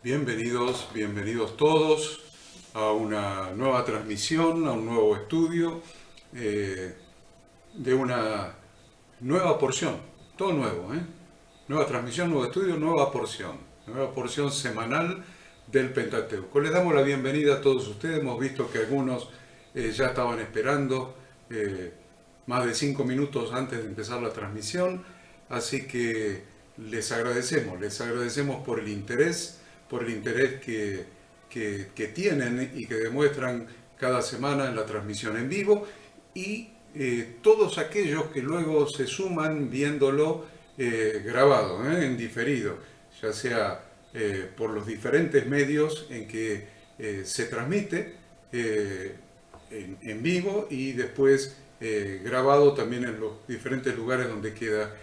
Bienvenidos todos a una nueva transmisión, a un nuevo estudio de una nueva porción, todo nuevo, ¿eh? Nueva transmisión, nuevo estudio, nueva porción semanal del Pentateuco. Les damos la bienvenida a todos ustedes, hemos visto que algunos ya estaban esperando más de 5 minutos antes de empezar la transmisión, así que les agradecemos por el interés que tienen y que demuestran cada semana en la transmisión en vivo, y todos aquellos que luego se suman viéndolo grabado, en diferido, ya sea por los diferentes medios en que se transmite en vivo y después grabado también en los diferentes lugares donde queda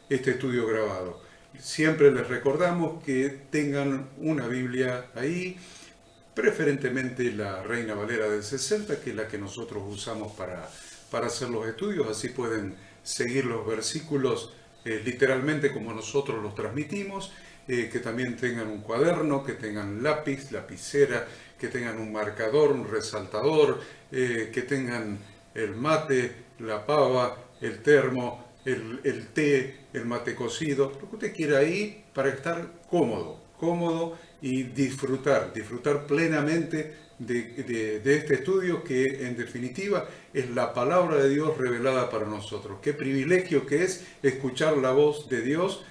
este estudio grabado. Siempre les recordamos que tengan una Biblia ahí, preferentemente la Reina Valera del 60, que es la que nosotros usamos para hacer los estudios, así pueden seguir los versículos literalmente como nosotros los transmitimos, que también tengan un cuaderno, que tengan lápiz, lapicera, que tengan un marcador, un resaltador, que tengan el mate, la pava, el termo, el té, el mate cocido, lo que usted quiera ahí para estar cómodo y disfrutar plenamente de este estudio que en definitiva es la palabra de Dios revelada para nosotros. Qué privilegio que es escuchar la voz de Dios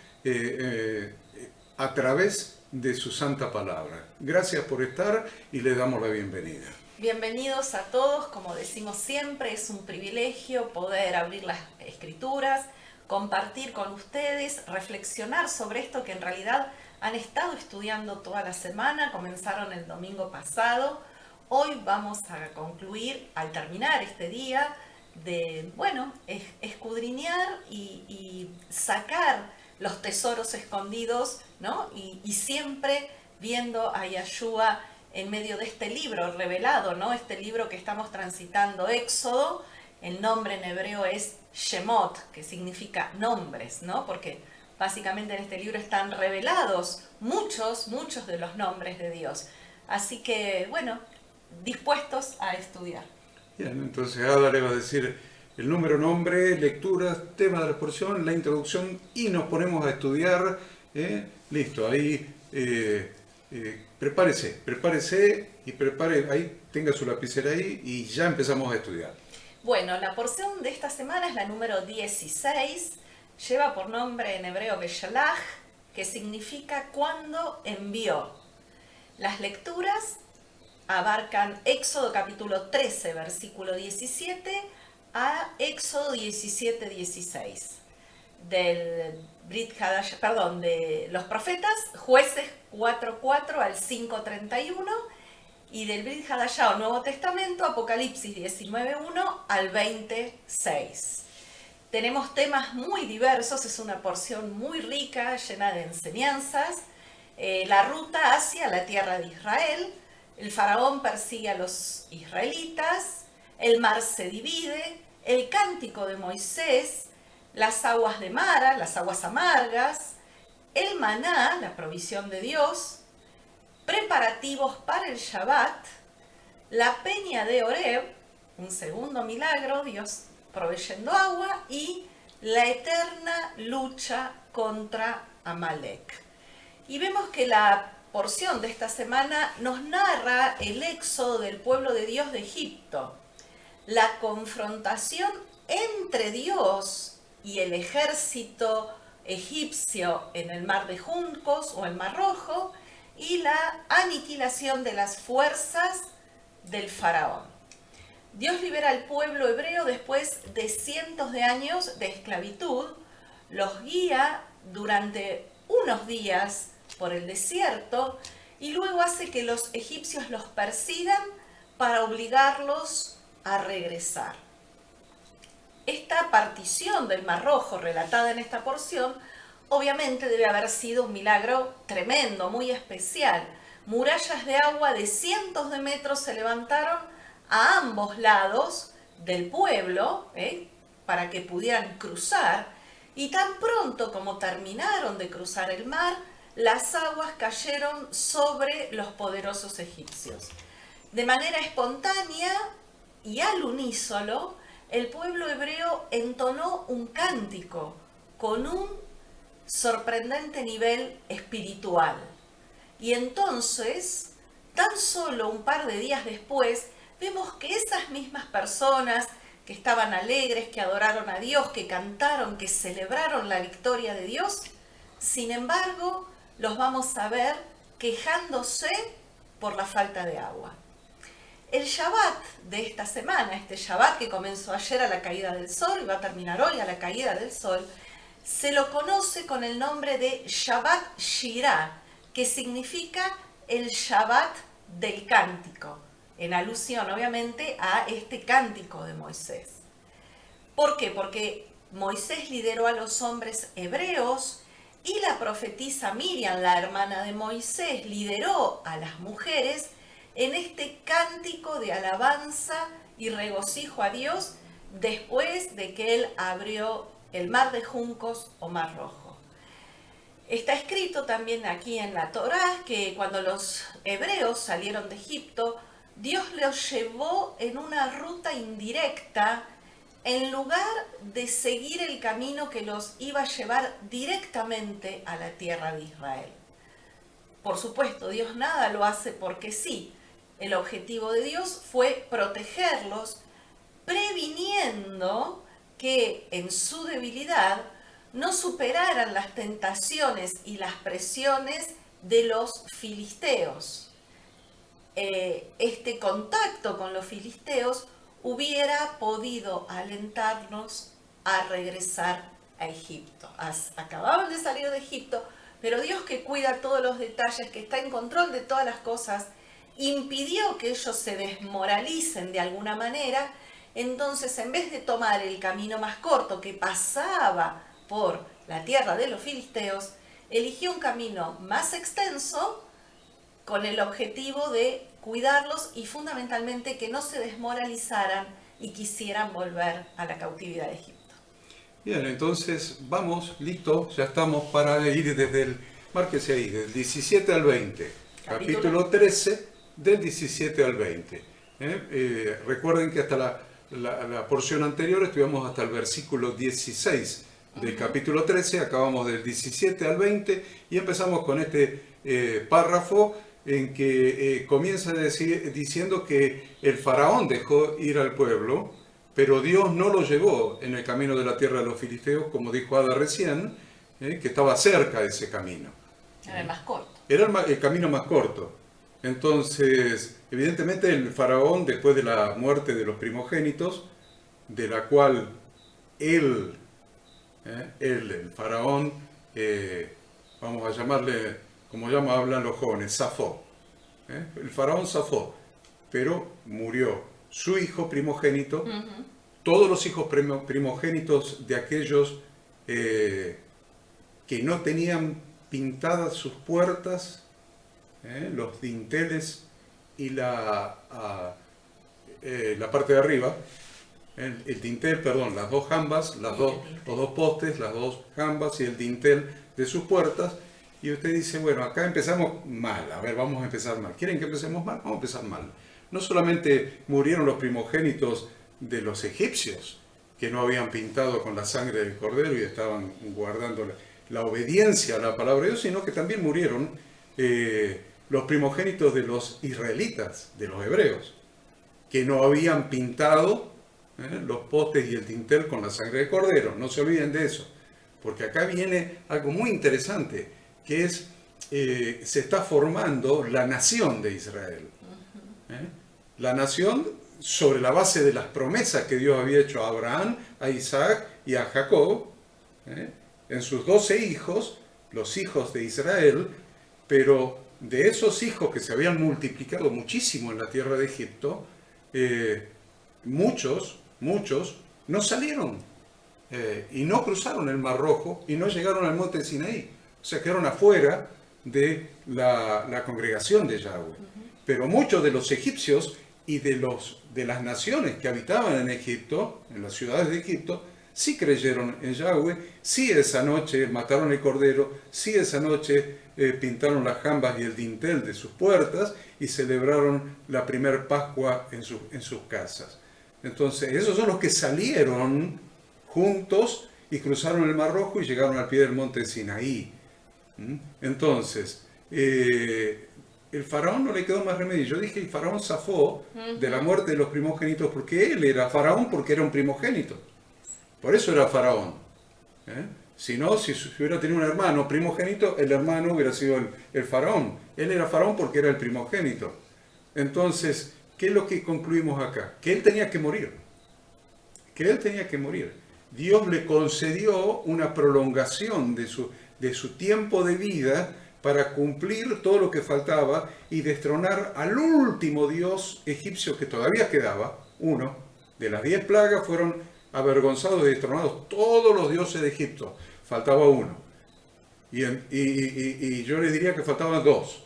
a través de su santa palabra. Gracias por estar y les damos la bienvenida. Bienvenidos a todos, como decimos siempre, es un privilegio poder abrir las escrituras, compartir con ustedes, reflexionar sobre esto que en realidad han estado estudiando toda la semana, comenzaron el domingo pasado. Hoy vamos a concluir, al terminar este día, de, escudriñar y sacar los tesoros escondidos, ¿no? Y siempre viendo a Yeshua en medio de este libro revelado, ¿no? Este libro que estamos transitando, Éxodo. El nombre en hebreo es Shemot, que significa nombres, ¿no? Porque básicamente en este libro están revelados muchos de los nombres de Dios. Así que, dispuestos a estudiar. Bien, entonces Ada le va a decir el número, nombre, lecturas, tema de la porción, la introducción, y nos ponemos a estudiar. Listo, ahí prepárese y prepare, ahí tenga su lapicera ahí y ya empezamos a estudiar. Bueno, la porción de esta semana es la número 16, lleva por nombre en hebreo Beshalach, que significa cuando envió. Las lecturas abarcan Éxodo capítulo 13, versículo 17 a Éxodo 17, 16. De los profetas, Jueces 4:4 al 5:31, y del Brit Hadashah o Nuevo Testamento, Apocalipsis 19:1 al 20:6. Tenemos temas muy diversos, es una porción muy rica, llena de enseñanzas. La ruta hacia la tierra de Israel, el faraón persigue a los israelitas, el mar se divide, el cántico de Moisés, las aguas de Mara, las aguas amargas, el maná, la provisión de Dios, preparativos para el Shabbat, la peña de Horeb, un segundo milagro, Dios proveyendo agua, y la eterna lucha contra Amalek. Y vemos que la porción de esta semana nos narra el éxodo del pueblo de Dios de Egipto, la confrontación entre Dios y el ejército egipcio en el mar de Juncos o el mar Rojo, y la aniquilación de las fuerzas del faraón. Dios libera al pueblo hebreo después de cientos de años de esclavitud, los guía durante unos días por el desierto y luego hace que los egipcios los persigan para obligarlos a regresar. Esta partición del Mar Rojo relatada en esta porción obviamente debe haber sido un milagro tremendo, muy especial. Murallas de agua de cientos de metros se levantaron a ambos lados del pueblo, para que pudieran cruzar, y tan pronto como terminaron de cruzar el mar, las aguas cayeron sobre los poderosos egipcios. De manera espontánea y al unísono, el pueblo hebreo entonó un cántico con un sorprendente nivel espiritual. Y entonces, tan solo un par de días después, vemos que esas mismas personas que estaban alegres, que adoraron a Dios, que cantaron, que celebraron la victoria de Dios, sin embargo, los vamos a ver quejándose por la falta de agua. El Shabbat de esta semana, este Shabbat que comenzó ayer a la caída del sol y va a terminar hoy a la caída del sol, se lo conoce con el nombre de Shabbat Shirah, que significa el Shabbat del cántico, en alusión obviamente a este cántico de Moisés. ¿Por qué? Porque Moisés lideró a los hombres hebreos y la profetisa Miriam, la hermana de Moisés, lideró a las mujeres en este cántico de alabanza y regocijo a Dios después de que Él abrió el mar de juncos o mar rojo. Está escrito también aquí en la Torá que cuando los hebreos salieron de Egipto, Dios los llevó en una ruta indirecta en lugar de seguir el camino que los iba a llevar directamente a la tierra de Israel. Por supuesto, Dios nada lo hace porque sí. El objetivo de Dios fue protegerlos, previniendo que en su debilidad no superaran las tentaciones y las presiones de los filisteos. Este contacto con los filisteos hubiera podido alentarnos a regresar a Egipto. Acababan de salir de Egipto, pero Dios, que cuida todos los detalles, que está en control de todas las cosas, impidió que ellos se desmoralicen de alguna manera. Entonces, en vez de tomar el camino más corto que pasaba por la tierra de los filisteos, eligió un camino más extenso con el objetivo de cuidarlos y fundamentalmente que no se desmoralizaran y quisieran volver a la cautividad de Egipto. Bien, entonces vamos, listo, ya estamos para ir desde el, márquese ahí, del 17 al 20, capítulo 13, del 17 al 20. Recuerden que hasta la porción anterior estuvimos hasta el versículo 16 del capítulo 13, acabamos del 17 al 20 y empezamos con este párrafo en que comienza diciendo que el faraón dejó ir al pueblo, pero Dios no lo llevó en el camino de la tierra de los filisteos, como dijo Ada recién, que estaba cerca de ese camino. Era el más corto. Era el camino más corto. Entonces, evidentemente el faraón, después de la muerte de los primogénitos, de la cual el faraón, vamos a llamarle, como hablan los jóvenes, zafó. El faraón zafó, pero murió su hijo primogénito, todos los hijos primogénitos de aquellos que no tenían pintadas sus puertas, los dinteles y la parte de arriba, el dintel, perdón, las dos jambas, los dos postes, las dos jambas y el dintel de sus puertas. Y usted dice, bueno, acá empezamos mal, a ver, vamos a empezar mal. ¿Quieren que empecemos mal? Vamos a empezar mal. No solamente murieron los primogénitos de los egipcios, que no habían pintado con la sangre del cordero y estaban guardando la obediencia a la palabra de Dios, sino que también murieron los primogénitos de los israelitas, de los hebreos, que no habían pintado los postes y el dintel con la sangre del cordero. No se olviden de eso, porque acá viene algo muy interesante, que es, se está formando la nación de Israel. La nación sobre la base de las promesas que Dios había hecho a Abraham, a Isaac y a Jacob, en sus 12 hijos, los hijos de Israel, pero de esos hijos que se habían multiplicado muchísimo en la tierra de Egipto, muchos no salieron y no cruzaron el Mar Rojo y no llegaron al monte Sinaí. O sea, quedaron afuera de la congregación de Yahweh. Pero muchos de los egipcios y de las naciones que habitaban en Egipto, en las ciudades de Egipto, sí creyeron en Yahweh, sí esa noche mataron el cordero, sí esa noche pintaron las jambas y el dintel de sus puertas y celebraron la primer Pascua en sus casas. Entonces, esos son los que salieron juntos y cruzaron el Mar Rojo y llegaron al pie del monte Sinaí. Entonces, el faraón no le quedó más remedio. Yo dije, el faraón zafó de la muerte de los primogénitos porque él era faraón, porque era un primogénito. Por eso era faraón. Si no, si hubiera tenido un hermano primogénito, el hermano hubiera sido el faraón. Él era faraón porque era el primogénito. Entonces, ¿qué es lo que concluimos acá? Que él tenía que morir. Que él tenía que morir. Dios le concedió una prolongación de su tiempo de vida para cumplir todo lo que faltaba y destronar al último dios egipcio que todavía quedaba, uno. De las 10 plagas fueron avergonzados y destronados todos los dioses de Egipto. Faltaba uno. Y yo les diría que faltaban dos.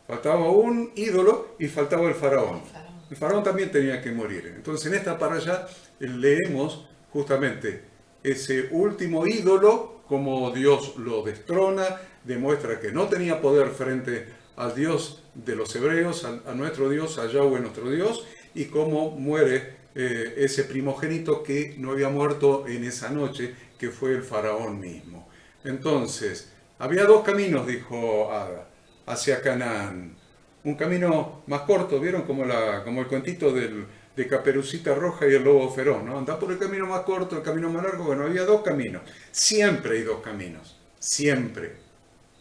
Faltaba un ídolo y faltaba el faraón. El faraón también tenía que morir. Entonces en esta parashá leemos justamente ese último ídolo, como Dios lo destrona, demuestra que no tenía poder frente al Dios de los hebreos, a nuestro Dios, a Yahweh nuestro Dios, y cómo muere ese primogénito que no había muerto en esa noche, que fue el faraón mismo. Entonces, había dos caminos, dijo Ada, hacia Canaán. Un camino más corto, ¿vieron? Como el cuentito de Caperucita Roja y el lobo feroz, ¿no? Andá por el camino más corto, el camino más largo. Bueno, había dos caminos. Siempre hay dos caminos. Siempre.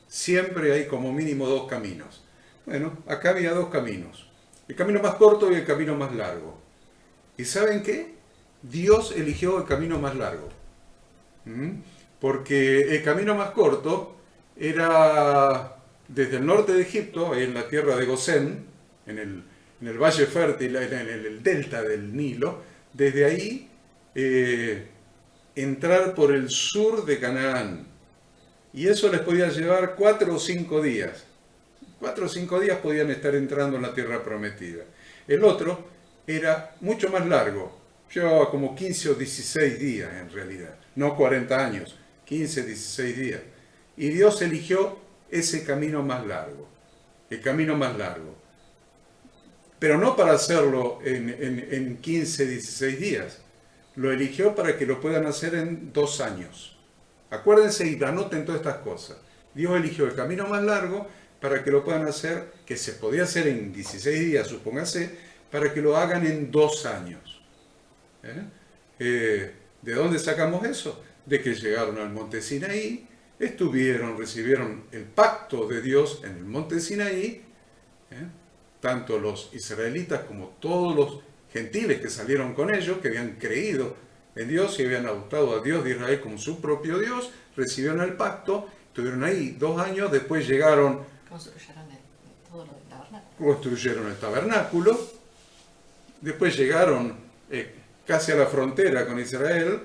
Siempre hay como mínimo dos caminos. Bueno, acá había dos caminos. El camino más corto y el camino más largo. ¿Y saben qué? Dios eligió el camino más largo. Porque el camino más corto era desde el norte de Egipto, en la tierra de Gosén, en el valle fértil, en el delta del Nilo, desde ahí entrar por el sur de Canaán. Y eso les podía llevar 4 o 5 días. 4 o 5 días podían estar entrando en la tierra prometida. El otro era mucho más largo, llevaba como 15 o 16 días en realidad, no 40 años, 15, 16 días. Y Dios eligió ese camino más largo, el camino más largo. Pero no para hacerlo en 15, 16 días, lo eligió para que lo puedan hacer en 2 años. Acuérdense y anoten todas estas cosas. Dios eligió el camino más largo para que lo puedan hacer, que se podía hacer en 16 días, supóngase, para que lo hagan en 2 años. ¿De dónde sacamos eso? De que llegaron al monte Sinaí, recibieron el pacto de Dios en el monte Sinaí, tanto los israelitas como todos los gentiles que salieron con ellos, que habían creído en Dios y habían adoptado a Dios de Israel como su propio Dios, recibieron el pacto, estuvieron ahí 2 años, después llegaron, construyeron el tabernáculo, después llegaron casi a la frontera con Israel,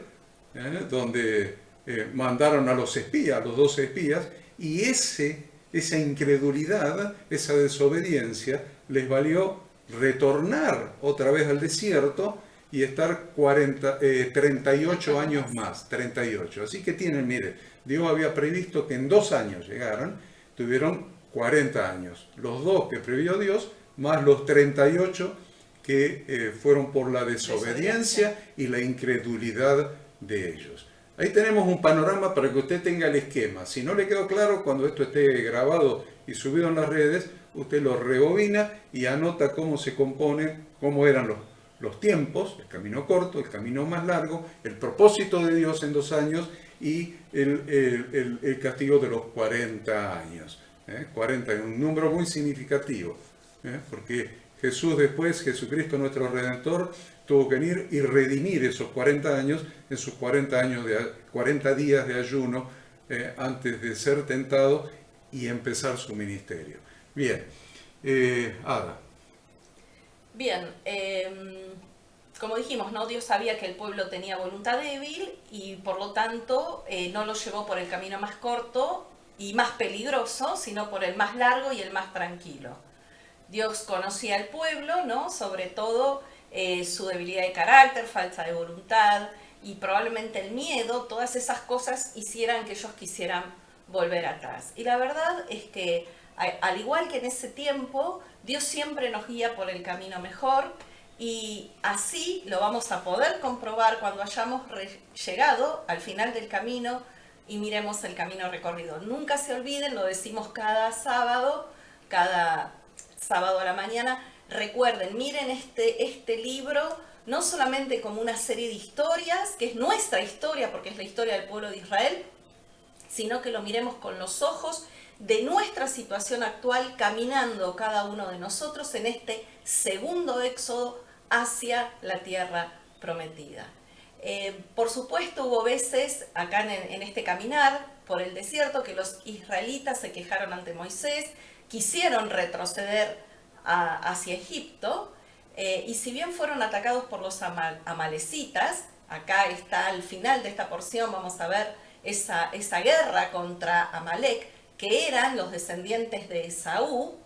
donde mandaron a los espías, a los 12 espías, y esa incredulidad, esa desobediencia, les valió retornar otra vez al desierto y estar 38 años más, 38. Así que mire, Dios había previsto que en 2 años llegaran, tuvieron 40 años. Los 2 que previó Dios, más los 38 que fueron por la desobediencia y la incredulidad de ellos. Ahí tenemos un panorama para que usted tenga el esquema. Si no le quedó claro, cuando esto esté grabado y subido en las redes, usted lo rebobina y anota cómo se compone, cómo eran los tiempos, el camino corto, el camino más largo, el propósito de Dios en 2 años y el castigo de los 40 años. 40 es un número muy significativo, porque Jesucristo nuestro Redentor, tuvo que venir y redimir esos 40 años en sus 40 días de ayuno antes de ser tentado y empezar su ministerio. Bien, Ada. Bien, como dijimos, ¿no? Dios sabía que el pueblo tenía voluntad débil y por lo tanto no lo llevó por el camino más corto y más peligroso, sino por el más largo y el más tranquilo. Dios conocía al pueblo, ¿no? Sobre todo su debilidad de carácter, falta de voluntad, y probablemente el miedo, todas esas cosas hicieran que ellos quisieran volver atrás. Y la verdad es que, al igual que en ese tiempo, Dios siempre nos guía por el camino mejor, y así lo vamos a poder comprobar cuando hayamos llegado al final del camino y miremos el camino recorrido. Nunca se olviden, lo decimos cada sábado a la mañana. Recuerden, miren este libro no solamente como una serie de historias, que es nuestra historia porque es la historia del pueblo de Israel, sino que lo miremos con los ojos de nuestra situación actual, caminando cada uno de nosotros en este segundo éxodo hacia la tierra prometida. Por supuesto, hubo veces acá en este caminar por el desierto que los israelitas se quejaron ante Moisés, quisieron retroceder hacia Egipto, y si bien fueron atacados por los amalecitas, acá está al final de esta porción, vamos a ver esa guerra contra Amalek, que eran los descendientes de Esaú.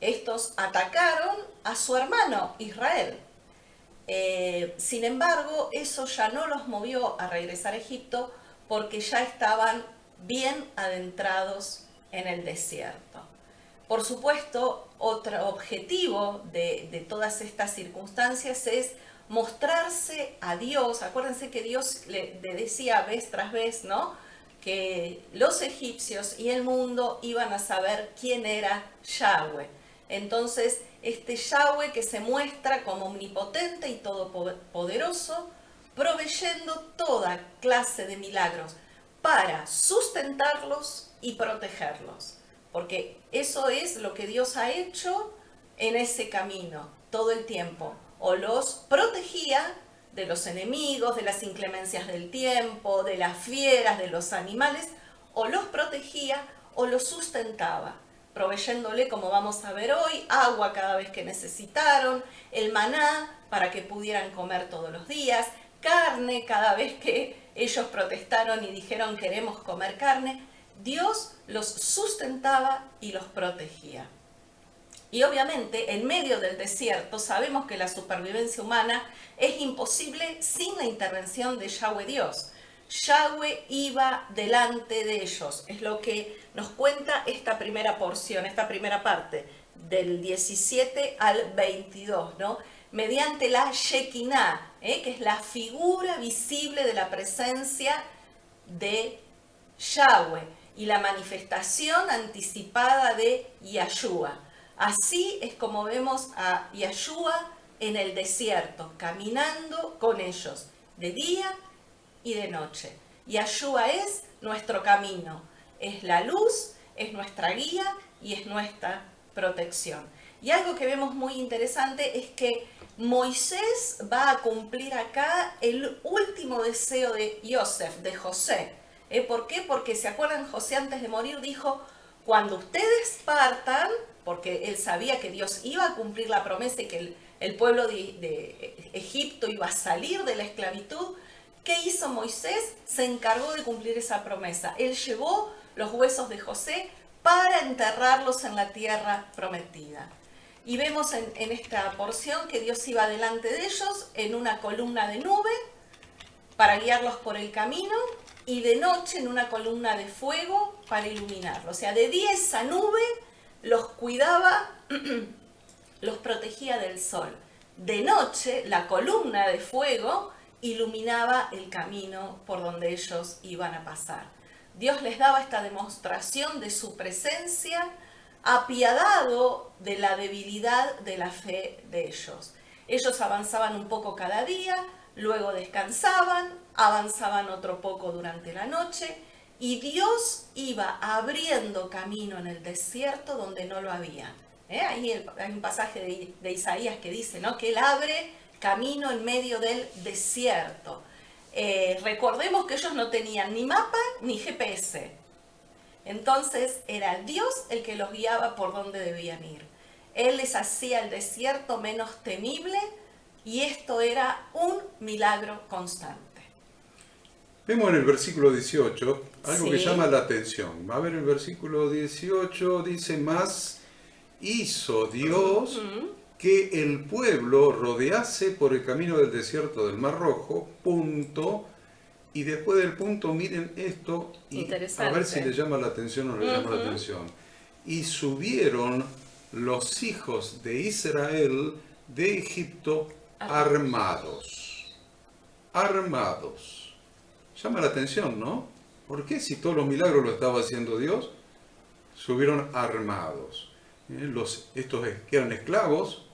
Estos atacaron a su hermano Israel. Sin embargo, eso ya no los movió a regresar a Egipto porque ya estaban bien adentrados en el desierto. Por supuesto, otro objetivo de todas estas circunstancias es mostrarse a Dios. Acuérdense que Dios le decía vez tras vez, ¿no?, que los egipcios y el mundo iban a saber quién era Yahweh. Entonces, este Yahweh que se muestra como omnipotente y todopoderoso, proveyendo toda clase de milagros para sustentarlos y protegerlos. Porque eso es lo que Dios ha hecho en ese camino todo el tiempo. O los protegía de los enemigos, de las inclemencias del tiempo, de las fieras, de los animales, o los protegía o los sustentaba, proveyéndole, como vamos a ver hoy, agua cada vez que necesitaron, el maná para que pudieran comer todos los días, carne cada vez que ellos protestaron y dijeron queremos comer carne. Dios los sustentaba y los protegía. Y obviamente, en medio del desierto, sabemos que la supervivencia humana es imposible sin la intervención de Yahweh Dios. Yahweh iba delante de ellos. Es lo que nos cuenta esta primera porción, esta primera parte, del 17 al 22, ¿no? Mediante la Shekinah, que es la figura visible de la presencia de Yahweh y la manifestación anticipada de Yahshua. Así es como vemos a Yahshua en el desierto, caminando con ellos, de día y de noche. Yahshua es nuestro camino, es la luz, es nuestra guía y es nuestra protección. Y algo que vemos muy interesante es que Moisés va a cumplir acá el último deseo de Yosef, de José. ¿Por qué? Porque, ¿se acuerdan? José antes de morir dijo, cuando ustedes partan, porque él sabía que Dios iba a cumplir la promesa y que el pueblo de Egipto iba a salir de la esclavitud, ¿qué hizo Moisés? Se encargó de cumplir esa promesa. Él llevó los huesos de José para enterrarlos en la tierra prometida. Y vemos en esta porción que Dios iba delante de ellos en una columna de nube para guiarlos por el camino, y de noche en una columna de fuego para iluminarlos. O sea, de día esa nube los cuidaba, los protegía del sol. De noche la columna de fuego iluminaba el camino por donde ellos iban a pasar. Dios les daba esta demostración de su presencia, apiadado de la debilidad de la fe de ellos. Ellos avanzaban un poco cada día, luego descansaban, avanzaban otro poco durante la noche, y Dios iba abriendo camino en el desierto donde no lo había. Ahí hay un pasaje de Isaías que dice, ¿no?, que Él abre camino en medio del desierto. Recordemos que ellos no tenían ni mapa ni GPS. Entonces era Dios el que los guiaba por donde debían ir. Él les hacía el desierto menos temible, y esto era un milagro constante. Vemos en el versículo 18 algo que Sí. llama la atención. A ver, el versículo 18 dice, más hizo Dios que el pueblo rodease por el camino del desierto del Mar Rojo, punto. Y después del punto, miren esto, y a ver si le llama la atención o no le llama la atención. Y subieron los hijos de Israel de Egipto armados. Armados. Llama la atención, ¿no? ¿Por qué si todos los milagros lo estaba haciendo Dios? Subieron armados. Estos que eran esclavos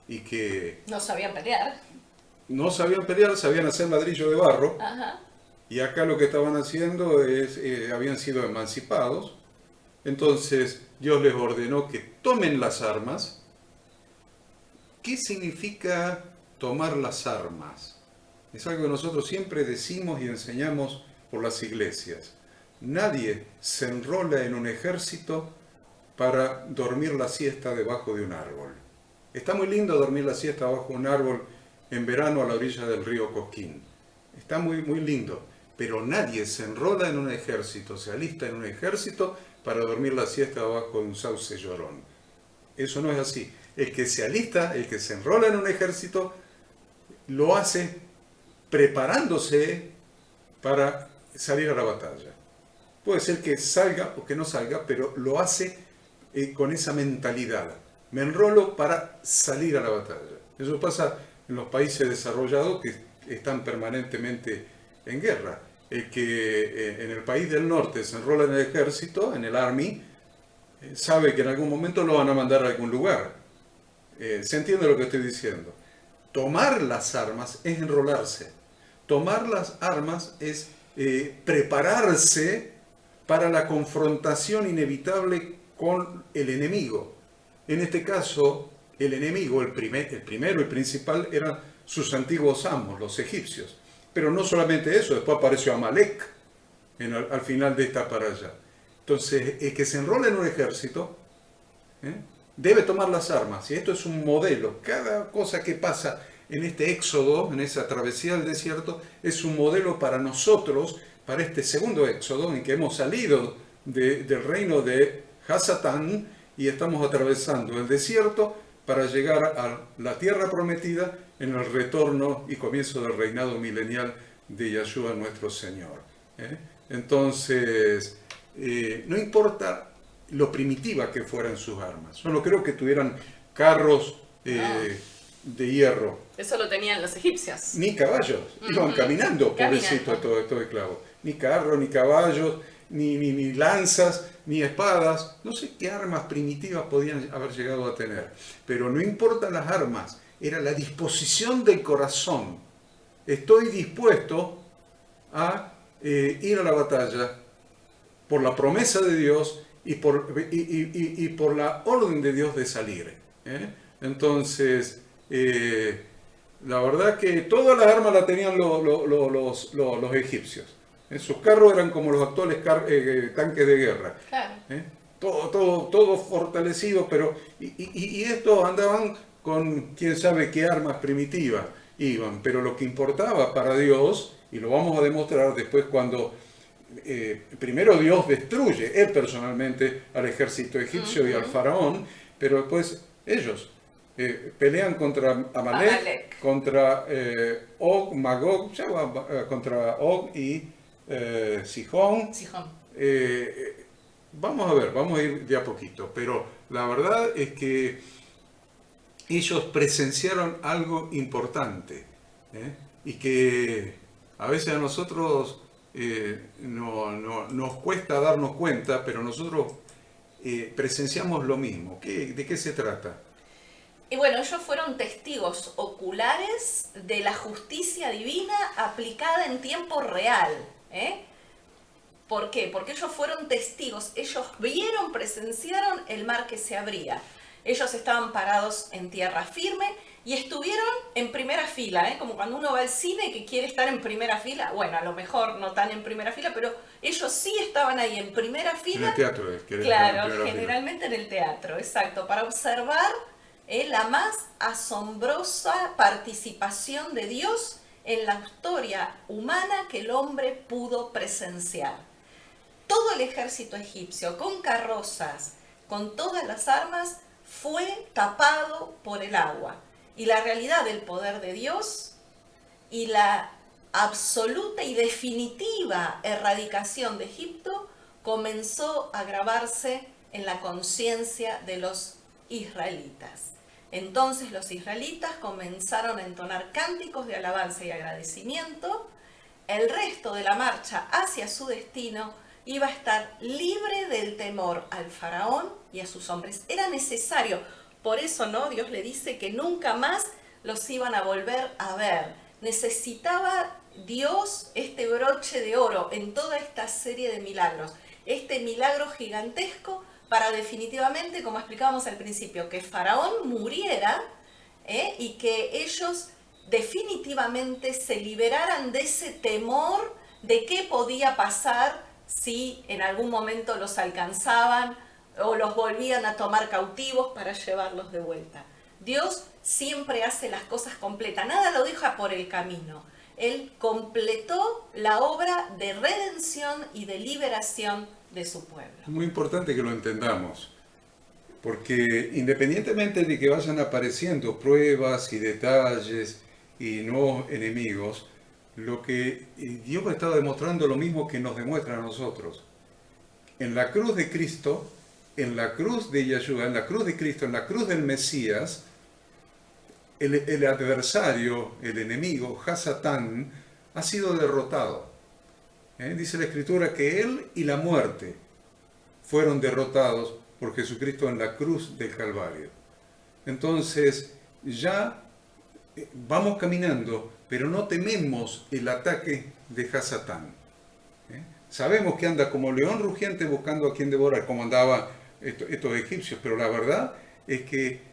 y que no sabían pelear. No sabían pelear, sabían hacer ladrillo de barro. Ajá. Y acá lo que estaban haciendo es, habían sido emancipados. Entonces Dios les ordenó que tomen las armas. ¿Qué significa tomar las armas? Es algo que nosotros siempre decimos y enseñamos por las iglesias. Nadie se enrola en un ejército para dormir la siesta debajo de un árbol. Está muy lindo dormir la siesta bajo un árbol en verano a la orilla del río Cosquín. Está muy, muy lindo. Pero nadie se enrola en un ejército, se alista en un ejército para dormir la siesta bajo un sauce llorón. Eso no es así. El que se alista, el que se enrola en un ejército, lo hace preparándose para salir a la batalla. Puede ser que salga o que no salga, pero lo hace con esa mentalidad. Me enrolo para salir a la batalla. Eso pasa en los países desarrollados que están permanentemente en guerra. El que en el país del norte se enrola en el ejército, en el army, sabe que en algún momento lo van a mandar a algún lugar. ¿Se entiende lo que estoy diciendo? Tomar las armas es enrolarse. Tomar las armas es prepararse para la confrontación inevitable con el enemigo. En este caso, el enemigo, el primero y principal, eran sus antiguos amos, los egipcios. Pero no solamente eso, después apareció Amalek al final de esta paralla. Entonces, el que se enrola en un ejército debe tomar las armas. Y esto es un modelo. Cada cosa que pasa en este éxodo, en esa travesía del desierto, es un modelo para nosotros, para este segundo éxodo, en que hemos salido del reino de Hasatán y estamos atravesando el desierto para llegar a la tierra prometida en el retorno y comienzo del reinado milenial de Yahshua nuestro Señor. Entonces, no importa lo primitiva que fueran sus armas. Yo no creo que tuvieran carros de hierro. Eso lo tenían los egipcios. Ni caballos. Iban caminando, pobrecitos, estos esclavos. Ni carros, ni caballos, ni lanzas, ni espadas. No sé qué armas primitivas podían haber llegado a tener. Pero no importan las armas, era la disposición del corazón. Estoy dispuesto a ir a la batalla por la promesa de Dios y por la orden de Dios de salir. Entonces, la verdad que todas las armas las tenían los egipcios. Sus carros eran como los actuales tanques de guerra. Claro. Todo fortalecido, pero y estos andaban con quién sabe qué armas primitivas iban, pero lo que importaba para Dios, y lo vamos a demostrar después cuando primero Dios destruye, él personalmente, al ejército egipcio y al faraón, pero después ellos pelean contra Amalek, contra Og, Magog, contra Og y Sihón. Vamos a ir de a poquito, pero la verdad es que ellos presenciaron algo importante y que a veces a nosotros nos cuesta darnos cuenta, pero nosotros presenciamos lo mismo. ¿De qué se trata? Y bueno, ellos fueron testigos oculares de la justicia divina aplicada en tiempo real. ¿Por qué? Porque ellos fueron testigos, ellos vieron, presenciaron el mar que se abría. Ellos estaban parados en tierra firme y estuvieron en primera fila, como cuando uno va al cine que quiere estar en primera fila. Bueno, a lo mejor no tan en primera fila, pero ellos sí estaban ahí en primera fila. En el teatro, claro, generalmente en el teatro, exacto, para observar la más asombrosa participación de Dios en la historia humana que el hombre pudo presenciar. Todo el ejército egipcio, con carrozas, con todas las armas, fue tapado por el agua. Y la realidad del poder de Dios y la absoluta y definitiva erradicación de Egipto comenzó a grabarse en la conciencia de los israelitas. Entonces los israelitas comenzaron a entonar cánticos de alabanza y agradecimiento. El resto de la marcha hacia su destino iba a estar libre del temor al faraón y a sus hombres. Era necesario, por eso, ¿no? Dios le dice que nunca más los iban a volver a ver. Necesitaba Dios este broche de oro en toda esta serie de milagros, este milagro gigantesco para definitivamente, como explicábamos al principio, que Faraón muriera y que ellos definitivamente se liberaran de ese temor de qué podía pasar si en algún momento los alcanzaban o los volvían a tomar cautivos para llevarlos de vuelta. Dios siempre hace las cosas completas, nada lo deja por el camino. Él completó la obra de redención y de liberación de su pueblo. Es muy importante que lo entendamos, porque independientemente de que vayan apareciendo pruebas y detalles y nuevos enemigos, lo que Dios ha estado demostrando lo mismo que nos demuestra a nosotros. En la cruz de Cristo, en la cruz de Yeshua, en la cruz de Cristo, en la cruz del Mesías, el adversario, el enemigo, Hasatán, ha sido derrotado. Dice la Escritura que él y la muerte fueron derrotados por Jesucristo en la cruz del Calvario. Entonces, ya vamos caminando, pero no tememos el ataque de Hasatán. Sabemos que anda como león rugiente buscando a quien devorar, como andaban estos egipcios, pero la verdad es que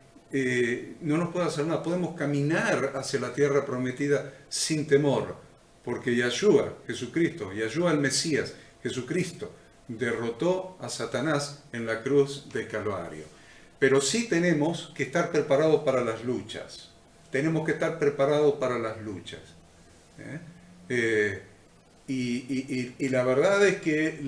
no nos puede hacer nada. Podemos caminar hacia la tierra prometida sin temor, porque Yeshua, Jesucristo, Yeshua el Mesías, Jesucristo, derrotó a Satanás en la cruz del Calvario. Pero sí tenemos que estar preparados para las luchas. Tenemos que estar preparados para las luchas. Y la verdad es que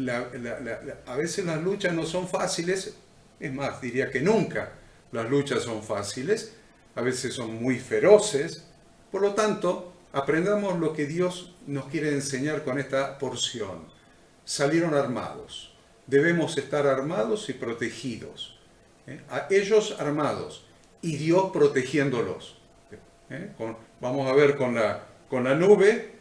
a veces las luchas no son fáciles. Es más, diría que nunca las luchas son fáciles. A veces son muy feroces. Por lo tanto, aprendamos lo que Dios nos quiere enseñar con esta porción. Salieron armados. Debemos estar armados y protegidos. A ellos armados y Dios protegiéndolos. Vamos a ver con la nube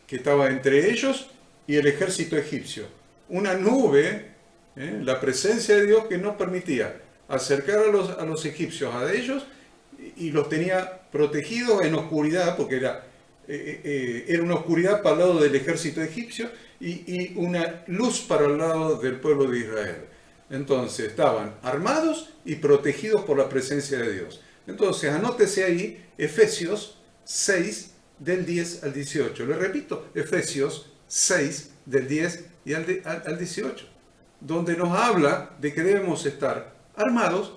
que estaba entre ellos y el ejército egipcio. Una nube, la presencia de Dios que no permitía acercar a los egipcios a ellos y los tenía protegidos en oscuridad, porque era una oscuridad para el lado del ejército egipcio y una luz para el lado del pueblo de Israel. Entonces estaban armados y protegidos por la presencia de Dios. Entonces anótese ahí Efesios 6 del 10 al 18. Le repito, Efesios 6 del 10 y al 18, donde nos habla de que debemos estar armados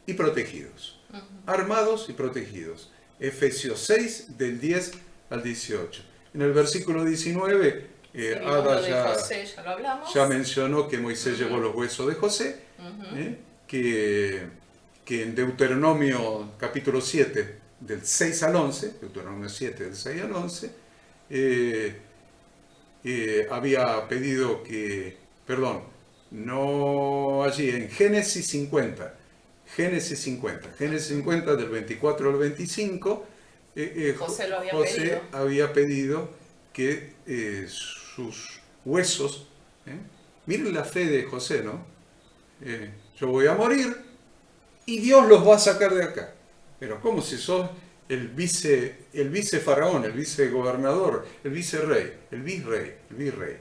y protegidos. Armados y protegidos. Efesios 6 del 10 al 18. En el versículo 19, Ada ya mencionó que Moisés llevó los huesos de José, que en Deuteronomio capítulo 7, del 6 al 11, Deuteronomio 7, del 6 al 11, había pedido que, no allí, en Génesis 50, del 24 al 25, José había pedido que sus huesos, miren la fe de José, ¿no? Yo voy a morir y Dios los va a sacar de acá. Pero ¿cómo si sos el vice faraón, el vicegobernador, el vicerrey, el virrey?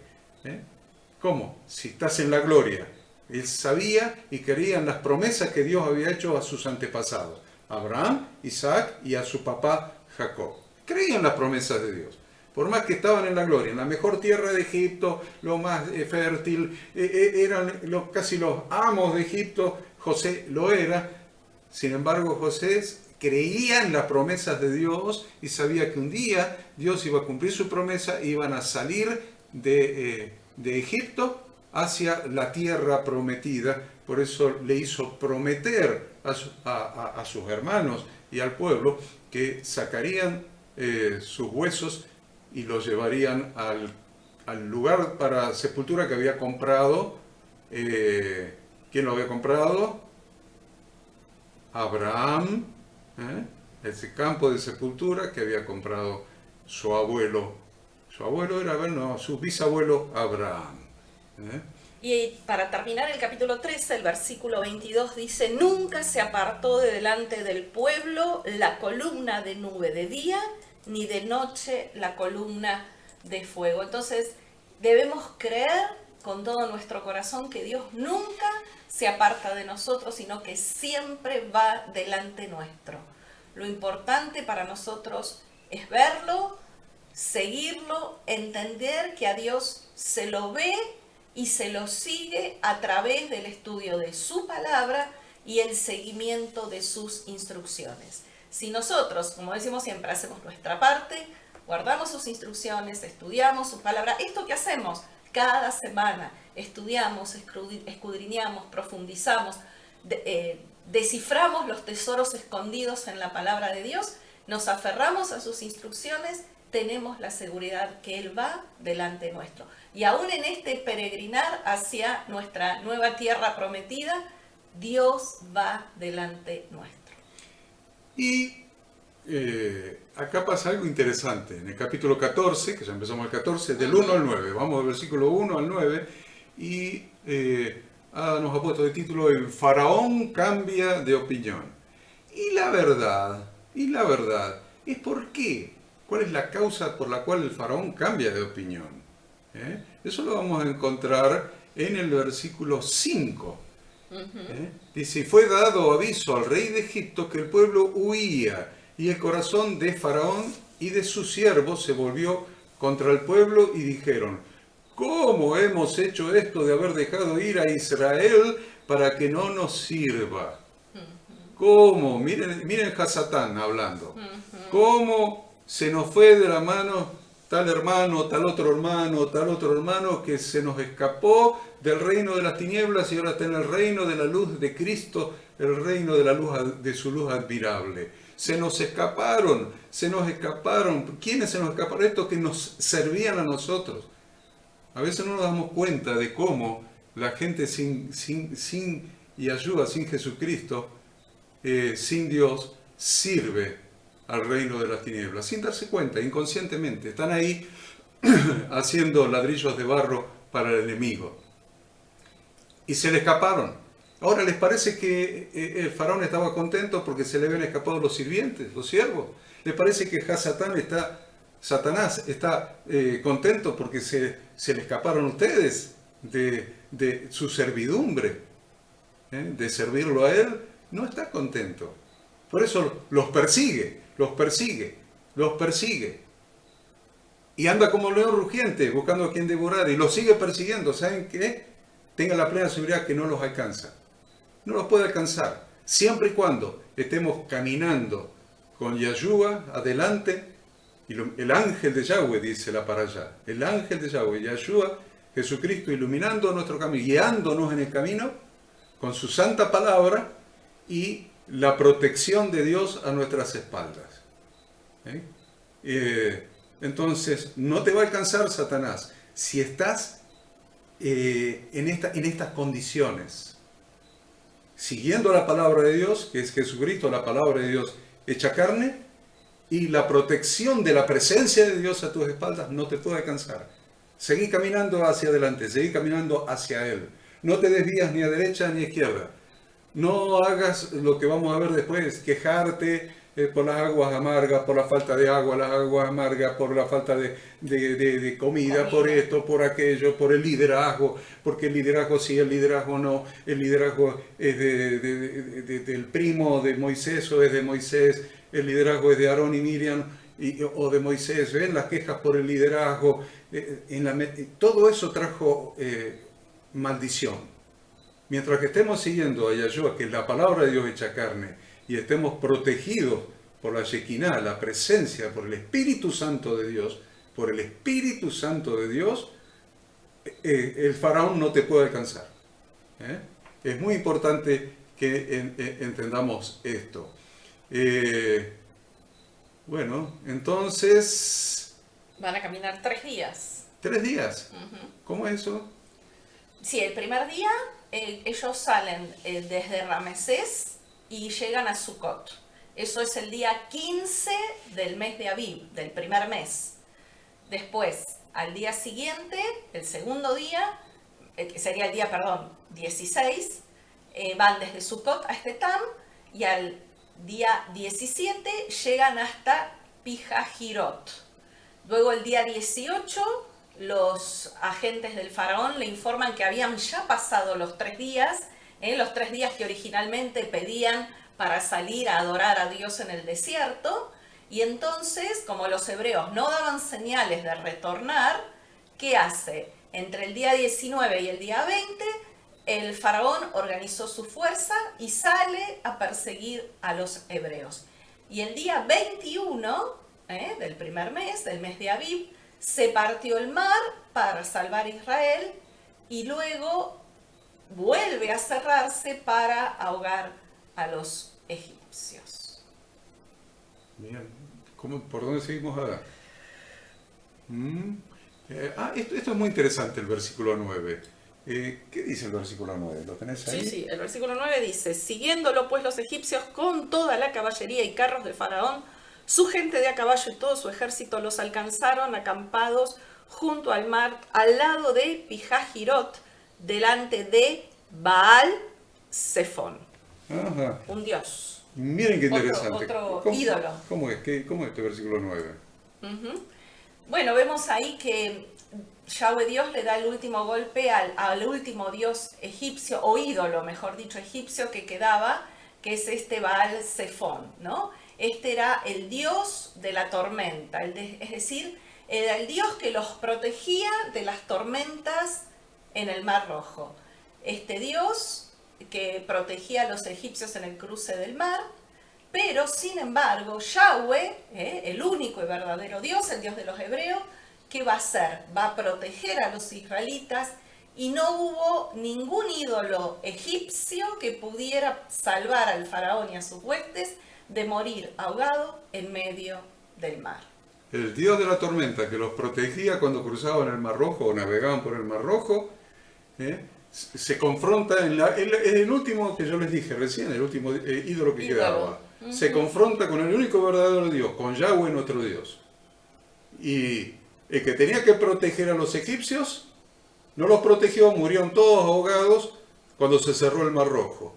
¿Cómo? Si estás en la gloria. Él sabía y creía en las promesas que Dios había hecho a sus antepasados, a Abraham, Isaac y a su papá Jacob. Creían las promesas de Dios. Por más que estaban en la gloria, en la mejor tierra de Egipto, lo más fértil, eran casi los amos de Egipto, José lo era. Sin embargo, José creía en las promesas de Dios y sabía que un día Dios iba a cumplir su promesa e iban a salir de Egipto hacia la tierra prometida. Por eso le hizo prometer a sus hermanos y al pueblo que sacarían sus huesos y los llevarían al lugar para sepultura que había comprado. ¿Quién lo había comprado? Abraham, ese campo de sepultura que había comprado su abuelo. Su abuelo era, bueno, su bisabuelo Abraham. Y para terminar el capítulo 13, el versículo 22 dice: nunca se apartó de delante del pueblo la columna de nube de día, ni de noche la columna de fuego. Entonces debemos creer con todo nuestro corazón que Dios nunca se aparta de nosotros, sino que siempre va delante nuestro. Lo importante para nosotros es verlo, seguirlo, entender que a Dios se lo ve y se lo sigue a través del estudio de su palabra y el seguimiento de sus instrucciones. Si nosotros, como decimos siempre, hacemos nuestra parte, guardamos sus instrucciones, estudiamos su palabra, esto que hacemos cada semana, estudiamos, escudriñamos, profundizamos, desciframos los tesoros escondidos en la palabra de Dios, nos aferramos a sus instrucciones, tenemos la seguridad que Él va delante nuestro. Y aún en este peregrinar hacia nuestra nueva tierra prometida, Dios va delante nuestro. Y acá pasa algo interesante. En el capítulo 14, que ya empezamos el 14, del 1 al 9, vamos del versículo 1 al 9, y nos ha puesto de título: el faraón cambia de opinión. Y la verdad es por qué. ¿Cuál es la causa por la cual el faraón cambia de opinión? Eso lo vamos a encontrar en el versículo 5. Dice: y fue dado aviso al rey de Egipto que el pueblo huía, y el corazón de Faraón y de sus siervos se volvió contra el pueblo, y dijeron: ¿cómo hemos hecho esto de haber dejado ir a Israel para que no nos sirva? ¿Cómo? Miren Hasatán hablando. ¿Cómo se nos fue de la mano tal hermano, tal otro hermano, que se nos escapó del reino de las tinieblas y ahora está en el reino de la luz de Cristo, el reino de la luz, de su luz admirable? Se nos escaparon. ¿Quiénes se nos escaparon? Estos que nos servían a nosotros. A veces no nos damos cuenta de cómo la gente sin Yahshua, sin Jesucristo, sin Dios, sirve al reino de las tinieblas, sin darse cuenta, inconscientemente. Están ahí haciendo ladrillos de barro para el enemigo. Y se le escaparon. Ahora, ¿les parece que el faraón estaba contento porque se le habían escapado los sirvientes, los siervos? ¿Les parece que Satanás está contento porque se le escaparon ustedes de su servidumbre, de servirlo a él? No está contento. Por eso los persigue. Y anda como león rugiente buscando a quien devorar, y los sigue persiguiendo. ¿Saben qué? Tengan la plena seguridad que no los alcanza. No los puede alcanzar. Siempre y cuando estemos caminando con Yahshua adelante, y el ángel de Yahweh, dice la para allá, el ángel de Yahweh, Yahshua, Jesucristo, iluminando nuestro camino, guiándonos en el camino con su santa palabra y la protección de Dios a nuestras espaldas. Entonces, no te va a alcanzar Satanás si estás en estas condiciones, siguiendo la palabra de Dios, que es Jesucristo, la palabra de Dios hecha carne, y la protección de la presencia de Dios a tus espaldas. No te puede alcanzar. Seguí caminando hacia adelante, seguí caminando hacia Él. No te desvías ni a derecha ni a izquierda. No hagas lo que vamos a ver después, quejarte por las aguas amargas, por la falta de agua, las aguas amargas, por la falta de comida, por esto, por aquello, por el liderazgo, porque el liderazgo sí, el liderazgo no, el liderazgo es del primo de Moisés o es de Moisés, el liderazgo es de Aarón y Miriam o de Moisés. ¿Ven las quejas por el liderazgo? Todo eso trajo maldición. Mientras que estemos siguiendo a Yahshua, que es la palabra de Dios hecha carne, y estemos protegidos por la Shekinah, la presencia, por el Espíritu Santo de Dios, el faraón no te puede alcanzar. ¿Eh? Es muy importante que entendamos esto. Bueno, entonces, Van a caminar 3 días. 3 días. Ujú. ¿Cómo es eso? Sí, el primer día ellos salen desde Ramesés y llegan a Sucot. Eso es el día 15 del mes de Aviv, del primer mes. Después, al día siguiente, el segundo día, que sería el día, perdón, 16, van desde Sucot a Estetam y al día 17 llegan hasta Pijajirot. Luego el día 18 los agentes del faraón le informan que habían ya pasado los 3 días, los 3 días que originalmente pedían para salir a adorar a Dios en el desierto, y entonces, como los hebreos no daban señales de retornar, ¿qué hace? Entre el día 19 y el día 20, el faraón organizó su fuerza y sale a perseguir a los hebreos. Y el día 21 del primer mes, del mes de Aviv, se partió el mar para salvar a Israel y luego vuelve a cerrarse para ahogar a los egipcios. Bien. ¿Por dónde seguimos ahora? Esto es muy interesante, el versículo 9. ¿Qué dice el versículo 9? ¿Lo tenés ahí? Sí, sí, el versículo 9 dice: siguiéndolo pues los egipcios con toda la caballería y carros de Faraón, su gente de a caballo y todo su ejército los alcanzaron acampados junto al mar, al lado de Pijajirot, delante de Baal Zephón, Ajá. un dios. Miren qué interesante. Otro ídolo. ¿Cómo es este versículo 9? Uh-huh. Bueno, vemos ahí que Yahweh Dios le da el último golpe al último dios egipcio, o ídolo, mejor dicho, egipcio que quedaba, que es este Baal Zephón, ¿no? Este era el dios de la tormenta, es decir, era el dios que los protegía de las tormentas en el Mar Rojo. Este dios que protegía a los egipcios en el cruce del mar, pero sin embargo Yahweh, el único y verdadero Dios, el Dios de los hebreos, ¿qué va a hacer? Va a proteger a los israelitas, y no hubo ningún ídolo egipcio que pudiera salvar al faraón y a sus huestes de morir ahogado en medio del mar. El Dios de la tormenta que los protegía cuando cruzaban el Mar Rojo o navegaban por el Mar Rojo, se confronta en el último que yo les dije recién, el último ídolo que quedaba. Uh-huh. Se confronta con el único verdadero Dios, con Yahweh, nuestro Dios. Y el que tenía que proteger a los egipcios no los protegió, murieron todos ahogados cuando se cerró el Mar Rojo.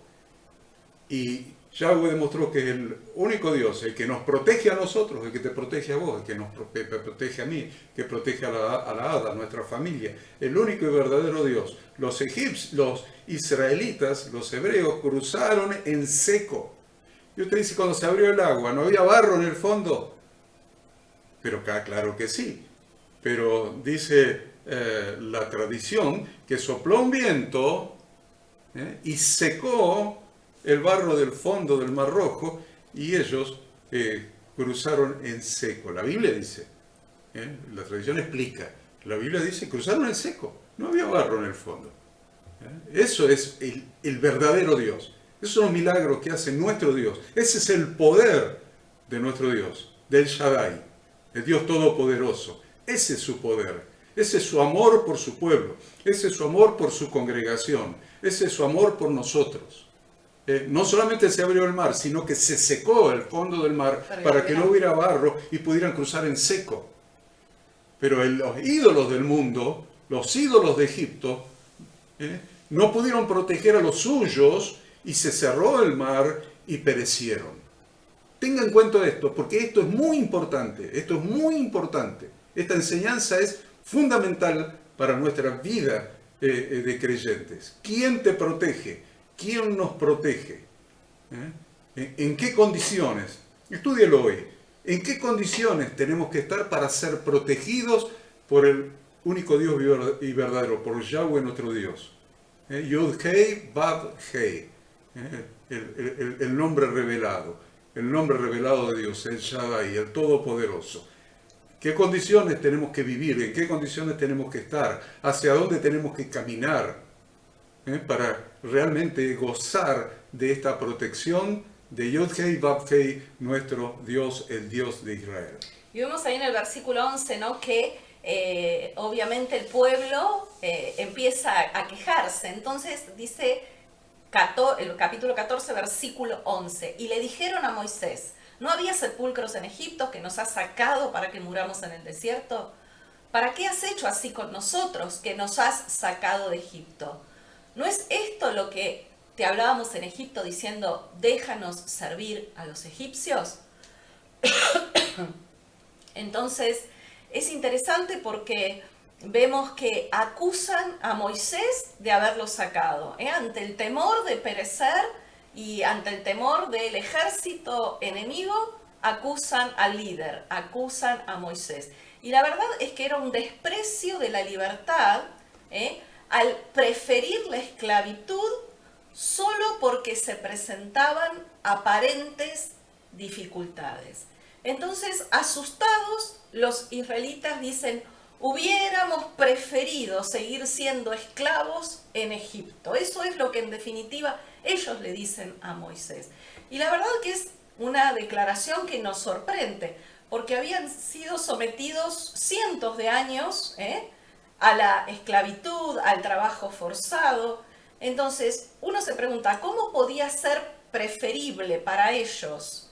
Y Yahweh demostró que es el único Dios, el que nos protege a nosotros, el que te protege a vos, el que nos protege a mí, que protege a la Hada, a nuestra familia, el único y verdadero Dios. Los israelitas, los hebreos, cruzaron en seco. Y usted dice, cuando se abrió el agua, ¿no había barro en el fondo? Pero claro que sí. Pero dice la tradición que sopló un viento y secó el barro del fondo del Mar Rojo, y ellos cruzaron en seco. La Biblia dice, la tradición explica, la Biblia dice, cruzaron en seco, no había barro en el fondo. Eso es el verdadero Dios. Esos son los milagros que hace nuestro Dios. Ese es el poder de nuestro Dios, del Shaddai, el Dios Todopoderoso. Ese es su poder, ese es su amor por su pueblo, ese es su amor por su congregación, ese es su amor por nosotros. No solamente se abrió el mar, sino que se secó el fondo del mar para que no hubiera barro y pudieran cruzar en seco. Pero los ídolos del mundo, los ídolos de Egipto, no pudieron proteger a los suyos y se cerró el mar y perecieron. Tengan en cuenta esto, porque esto es muy importante, Esta enseñanza es fundamental para nuestra vida de creyentes. ¿Quién te protege? ¿Quién nos protege? ¿En qué condiciones? Estúdielo hoy. ¿En qué condiciones tenemos que estar para ser protegidos por el único Dios y verdadero, por Yahweh nuestro Dios? Yud-Hei, Vav-Hei. El nombre revelado de Dios, el Shaddai, el Todopoderoso. qué condiciones tenemos que vivir, en qué condiciones tenemos que estar, hacia dónde tenemos que caminar, para realmente gozar de esta protección de Yod-Hei Vav-Hei, nuestro Dios, el Dios de Israel. Y vemos ahí en el versículo 11, ¿no?, que obviamente el pueblo empieza a quejarse. Entonces dice el capítulo 14, versículo 11, y le dijeron a Moisés: ¿no había sepulcros en Egipto que nos has sacado para que muramos en el desierto? ¿Para qué has hecho así con nosotros, que nos has sacado de Egipto? ¿No es esto lo que te hablábamos en Egipto diciendo: déjanos servir a los egipcios? Entonces es interesante porque vemos que acusan a Moisés de haberlo sacado, ante el temor de perecer y ante el temor del ejército enemigo. Acusan al líder, acusan a Moisés. Y la verdad es que era un desprecio de la libertad, al preferir la esclavitud solo porque se presentaban aparentes dificultades. Entonces, asustados, los israelitas dicen: hubiéramos preferido seguir siendo esclavos en Egipto. Eso es lo que en definitiva ellos le dicen a Moisés. Y la verdad que es una declaración que nos sorprende, porque habían sido sometidos cientos de años a la esclavitud, al trabajo forzado. Entonces uno se pregunta, ¿cómo podía ser preferible para ellos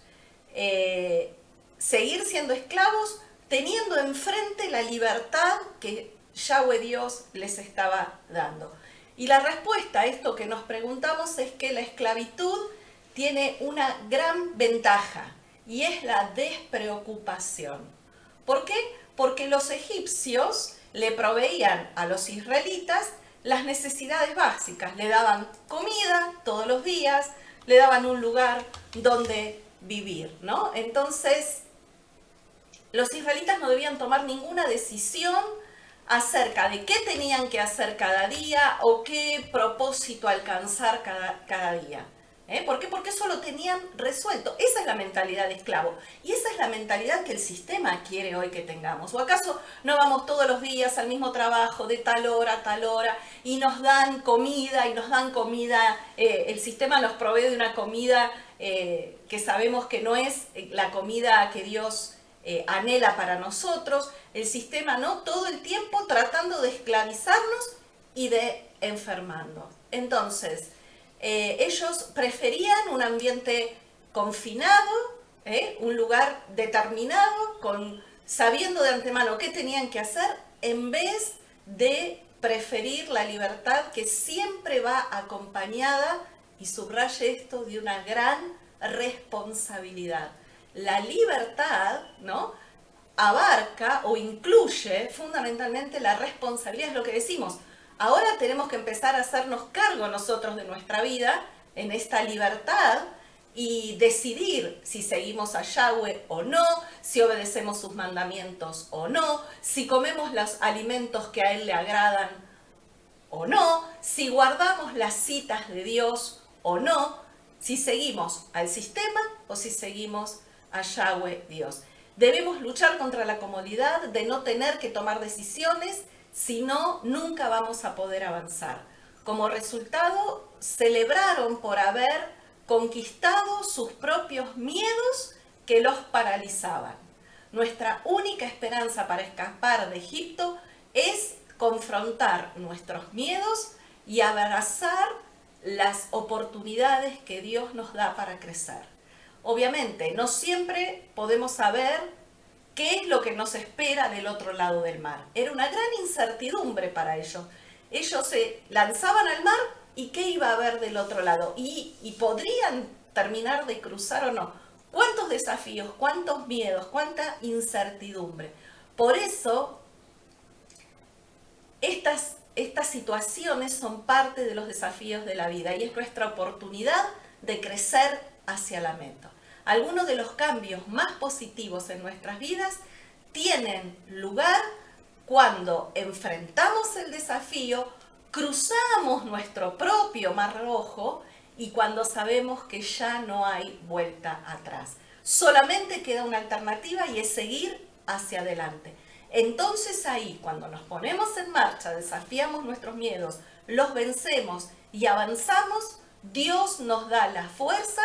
seguir siendo esclavos teniendo enfrente la libertad que Yahweh Dios les estaba dando? Y la respuesta a esto que nos preguntamos es que la esclavitud tiene una gran ventaja, y es la despreocupación. ¿Por qué? Porque los egipcios le proveían a los israelitas las necesidades básicas. Le daban comida todos los días, le daban un lugar donde vivir, ¿no? Entonces, los israelitas no debían tomar ninguna decisión acerca de qué tenían que hacer cada día o qué propósito alcanzar cada día. ¿Por qué? Porque eso lo tenían resuelto. Esa es la mentalidad de esclavo. Y esa es la mentalidad que el sistema quiere hoy que tengamos. ¿O acaso no vamos todos los días al mismo trabajo de tal hora a tal hora y nos dan comida el sistema nos provee de una comida que sabemos que no es la comida que Dios anhela para nosotros? El sistema, ¿no?, todo el tiempo tratando de esclavizarnos y de enfermarnos. Entonces, ellos preferían un ambiente confinado, un lugar determinado, sabiendo de antemano qué tenían que hacer, en vez de preferir la libertad que siempre va acompañada, y subraye esto, de una gran responsabilidad. La libertad, ¿no?, abarca o incluye fundamentalmente la responsabilidad. Es lo que decimos. Ahora tenemos que empezar a hacernos cargo nosotros de nuestra vida en esta libertad y decidir si seguimos a Yahweh o no, si obedecemos sus mandamientos o no, si comemos los alimentos que a Él le agradan o no, si guardamos las citas de Dios o no, si seguimos al sistema o si seguimos a Yahweh Dios. Debemos luchar contra la comodidad de no tener que tomar decisiones, si no, nunca vamos a poder avanzar. Como resultado, celebraron por haber conquistado sus propios miedos que los paralizaban. Nuestra única esperanza para escapar de Egipto es confrontar nuestros miedos y abrazar las oportunidades que Dios nos da para crecer. Obviamente, no siempre podemos saber qué es lo que nos espera del otro lado del mar. Era una gran incertidumbre para ellos. Ellos se lanzaban al mar y qué iba a haber del otro lado. Y podrían terminar de cruzar o no. ¿Cuántos desafíos, cuántos miedos, cuánta incertidumbre? Por eso, estas situaciones son parte de los desafíos de la vida y es nuestra oportunidad de crecer hacia la meta. Algunos de los cambios más positivos en nuestras vidas tienen lugar cuando enfrentamos el desafío, cruzamos nuestro propio mar rojo y cuando sabemos que ya no hay vuelta atrás. Solamente queda una alternativa y es seguir hacia adelante. Entonces ahí, cuando nos ponemos en marcha, desafiamos nuestros miedos, los vencemos y avanzamos, Dios nos da la fuerza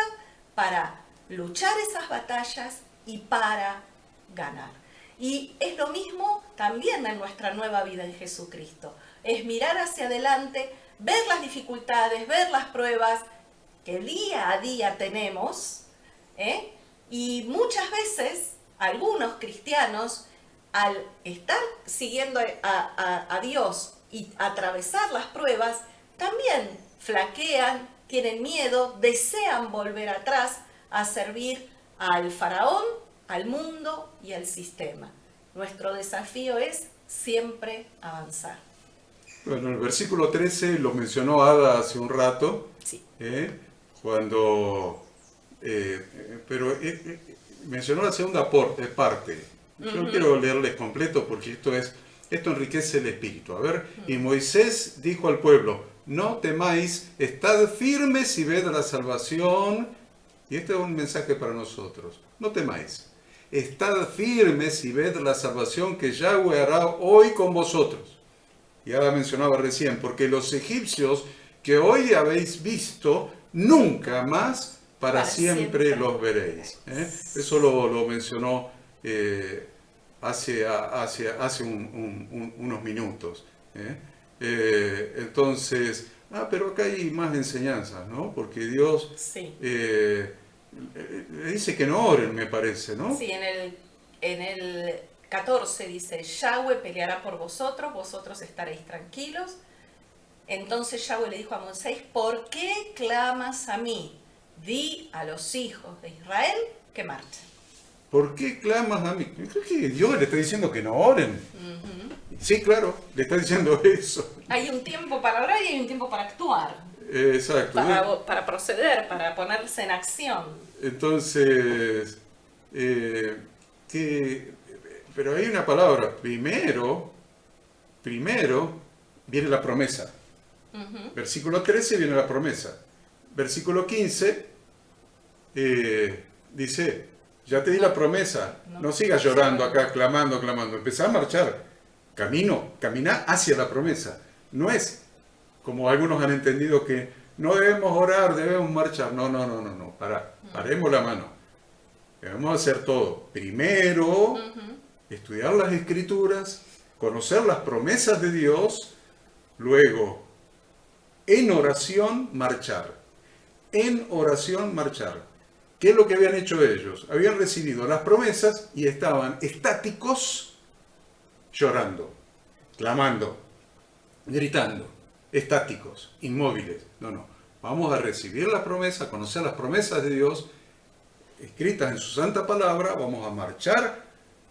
para luchar esas batallas y para ganar. Y es lo mismo también en nuestra nueva vida en Jesucristo. Es mirar hacia adelante, ver las dificultades, ver las pruebas que día a día tenemos, y muchas veces algunos cristianos, al estar siguiendo a Dios y atravesar las pruebas, también flaquean, tienen miedo, desean volver atrás a servir al faraón, al mundo y al sistema. Nuestro desafío es siempre avanzar. Bueno, el versículo 13 lo mencionó Ada hace un rato, Sí. Cuando mencionó la segunda parte. Yo quiero leerles completo porque esto enriquece el espíritu. A ver, y Moisés dijo al pueblo: no temáis, estad firmes y ved la salvación. Y este es un mensaje para nosotros. No temáis, estad firmes y ved la salvación que Yahweh hará hoy con vosotros. Y ahora mencionaba recién, porque los egipcios que hoy habéis visto, nunca más para siempre los veréis. Eso lo mencionó hace unos minutos. Entonces, pero acá hay más enseñanzas, ¿no? Porque Dios Sí. Le dice que no oren, me parece, ¿no? Sí, en el 14 dice: Yahweh peleará por vosotros, vosotros estaréis tranquilos. Entonces Yahweh le dijo a Moisés: ¿por qué clamas a mí? Di a los hijos de Israel que marchen. ¿Por qué clamas a mí? Creo que Dios le está diciendo que no oren. Sí, claro, le está diciendo eso. Hay un tiempo para orar y hay un tiempo para actuar. Exacto. Para proceder, para ponerse en acción. Entonces, pero hay una palabra. Primero viene la promesa. Versículo 13 viene la promesa. Versículo 15 dice: ya te di la promesa, no sigas llorando acá, clamando. Empezá a marchar. Camina hacia la promesa. No es como algunos han entendido que no debemos orar, debemos marchar. No. Paremos la mano. Debemos hacer todo. Primero, estudiar las Escrituras, conocer las promesas de Dios, luego, en oración, marchar. En oración, marchar. ¿Qué es lo que habían hecho ellos? Habían recibido las promesas y estaban estáticos, llorando, clamando, gritando, estáticos, inmóviles. No. Vamos a recibir la promesa, conocer las promesas de Dios, escritas en su santa palabra, vamos a marchar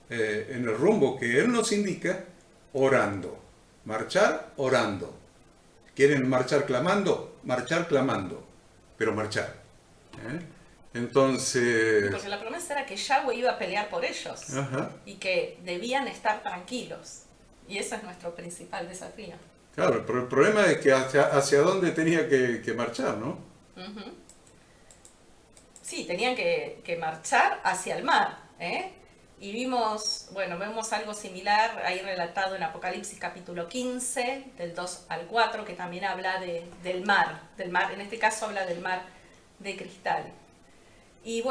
en el rumbo que Él nos indica, orando. Marchar, orando. ¿Quieren marchar clamando? Marchar clamando, pero marchar. Entonces... Porque la promesa era que Yahweh iba a pelear por ellos. Y que debían estar tranquilos. Y ese es nuestro principal desafío. Claro, pero el problema es que hacia dónde tenía que marchar, ¿no? Sí, tenían que marchar hacia el mar. Y vemos algo similar ahí relatado en Apocalipsis capítulo 15, del 2 al 4, que también habla del mar, en este caso habla del mar de cristal. Y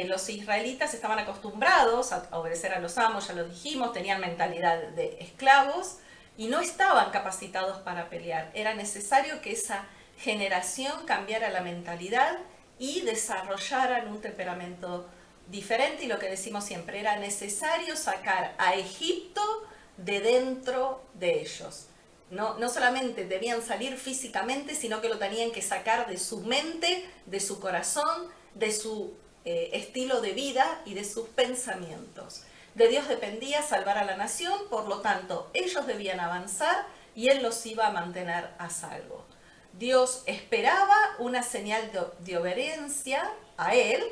los israelitas estaban acostumbrados a obedecer a los amos, ya lo dijimos, tenían mentalidad de esclavos y no estaban capacitados para pelear. Era necesario que esa generación cambiara la mentalidad y desarrollaran un temperamento diferente, y lo que decimos siempre, era necesario sacar a Egipto de dentro de ellos. No solamente debían salir físicamente, sino que lo tenían que sacar de su mente, de su corazón, de su estilo de vida y de sus pensamientos. De Dios dependía salvar a la nación, por lo tanto, ellos debían avanzar y Él los iba a mantener a salvo. Dios esperaba una señal de obediencia a Él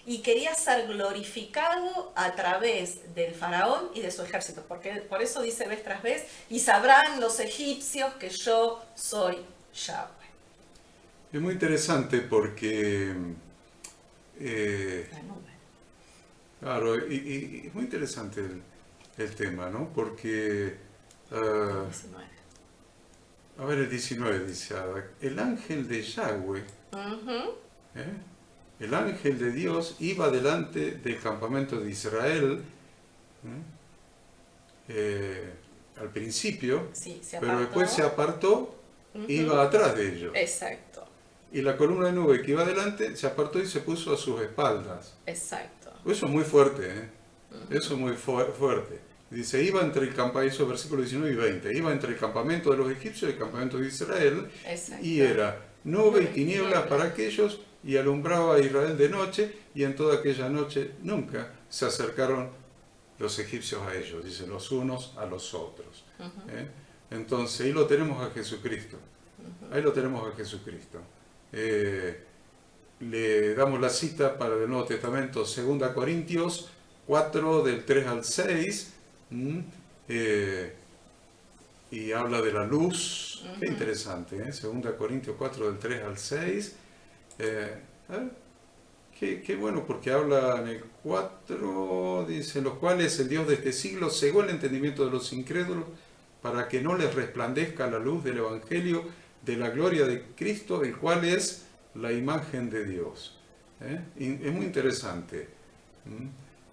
y quería ser glorificado a través del faraón y de su ejército. Porque por eso dice vez tras vez: y sabrán los egipcios que yo soy Yahweh. Es muy interesante porque... La nube. Claro, y es muy interesante el tema, ¿no? Porque, ah, 19. a ver, el 19 dice, el ángel de Yahweh, Ujú. ¿eh? El ángel de Dios iba delante del campamento de Israel, al principio, Sí, se pero apartó. después se apartó, Ujú. iba atrás de ellos. Exacto, Y la columna de nube que iba adelante se apartó y se puso a sus espaldas. exacto. Eso es muy fuerte, ¿eh? Ujú. Eso es muy fuerte. Dice, iba entre el campamento, eso versículo 19 y 20, iba entre el campamento de los egipcios y el campamento de Israel, Exacto. y era nube y tinieblas para aquellos, y alumbraba a Israel de noche, y en toda aquella noche nunca se acercaron los egipcios a ellos, dice, los unos a los otros. Ujú. ¿Eh? Entonces, ahí lo tenemos a Jesucristo. Ahí lo tenemos a Jesucristo. Le damos la cita para el Nuevo Testamento, 2 Corintios 4, del 3 al 6, y habla de la luz. Qué interesante, ¿eh? 2 Corintios 4, del 3 al 6. Qué bueno, porque habla en el 4, dice, los cuales el Dios de este siglo cegó el entendimiento de los incrédulos para que no les resplandezca la luz del Evangelio de la gloria de Cristo, el cual es la imagen de Dios. Es muy interesante.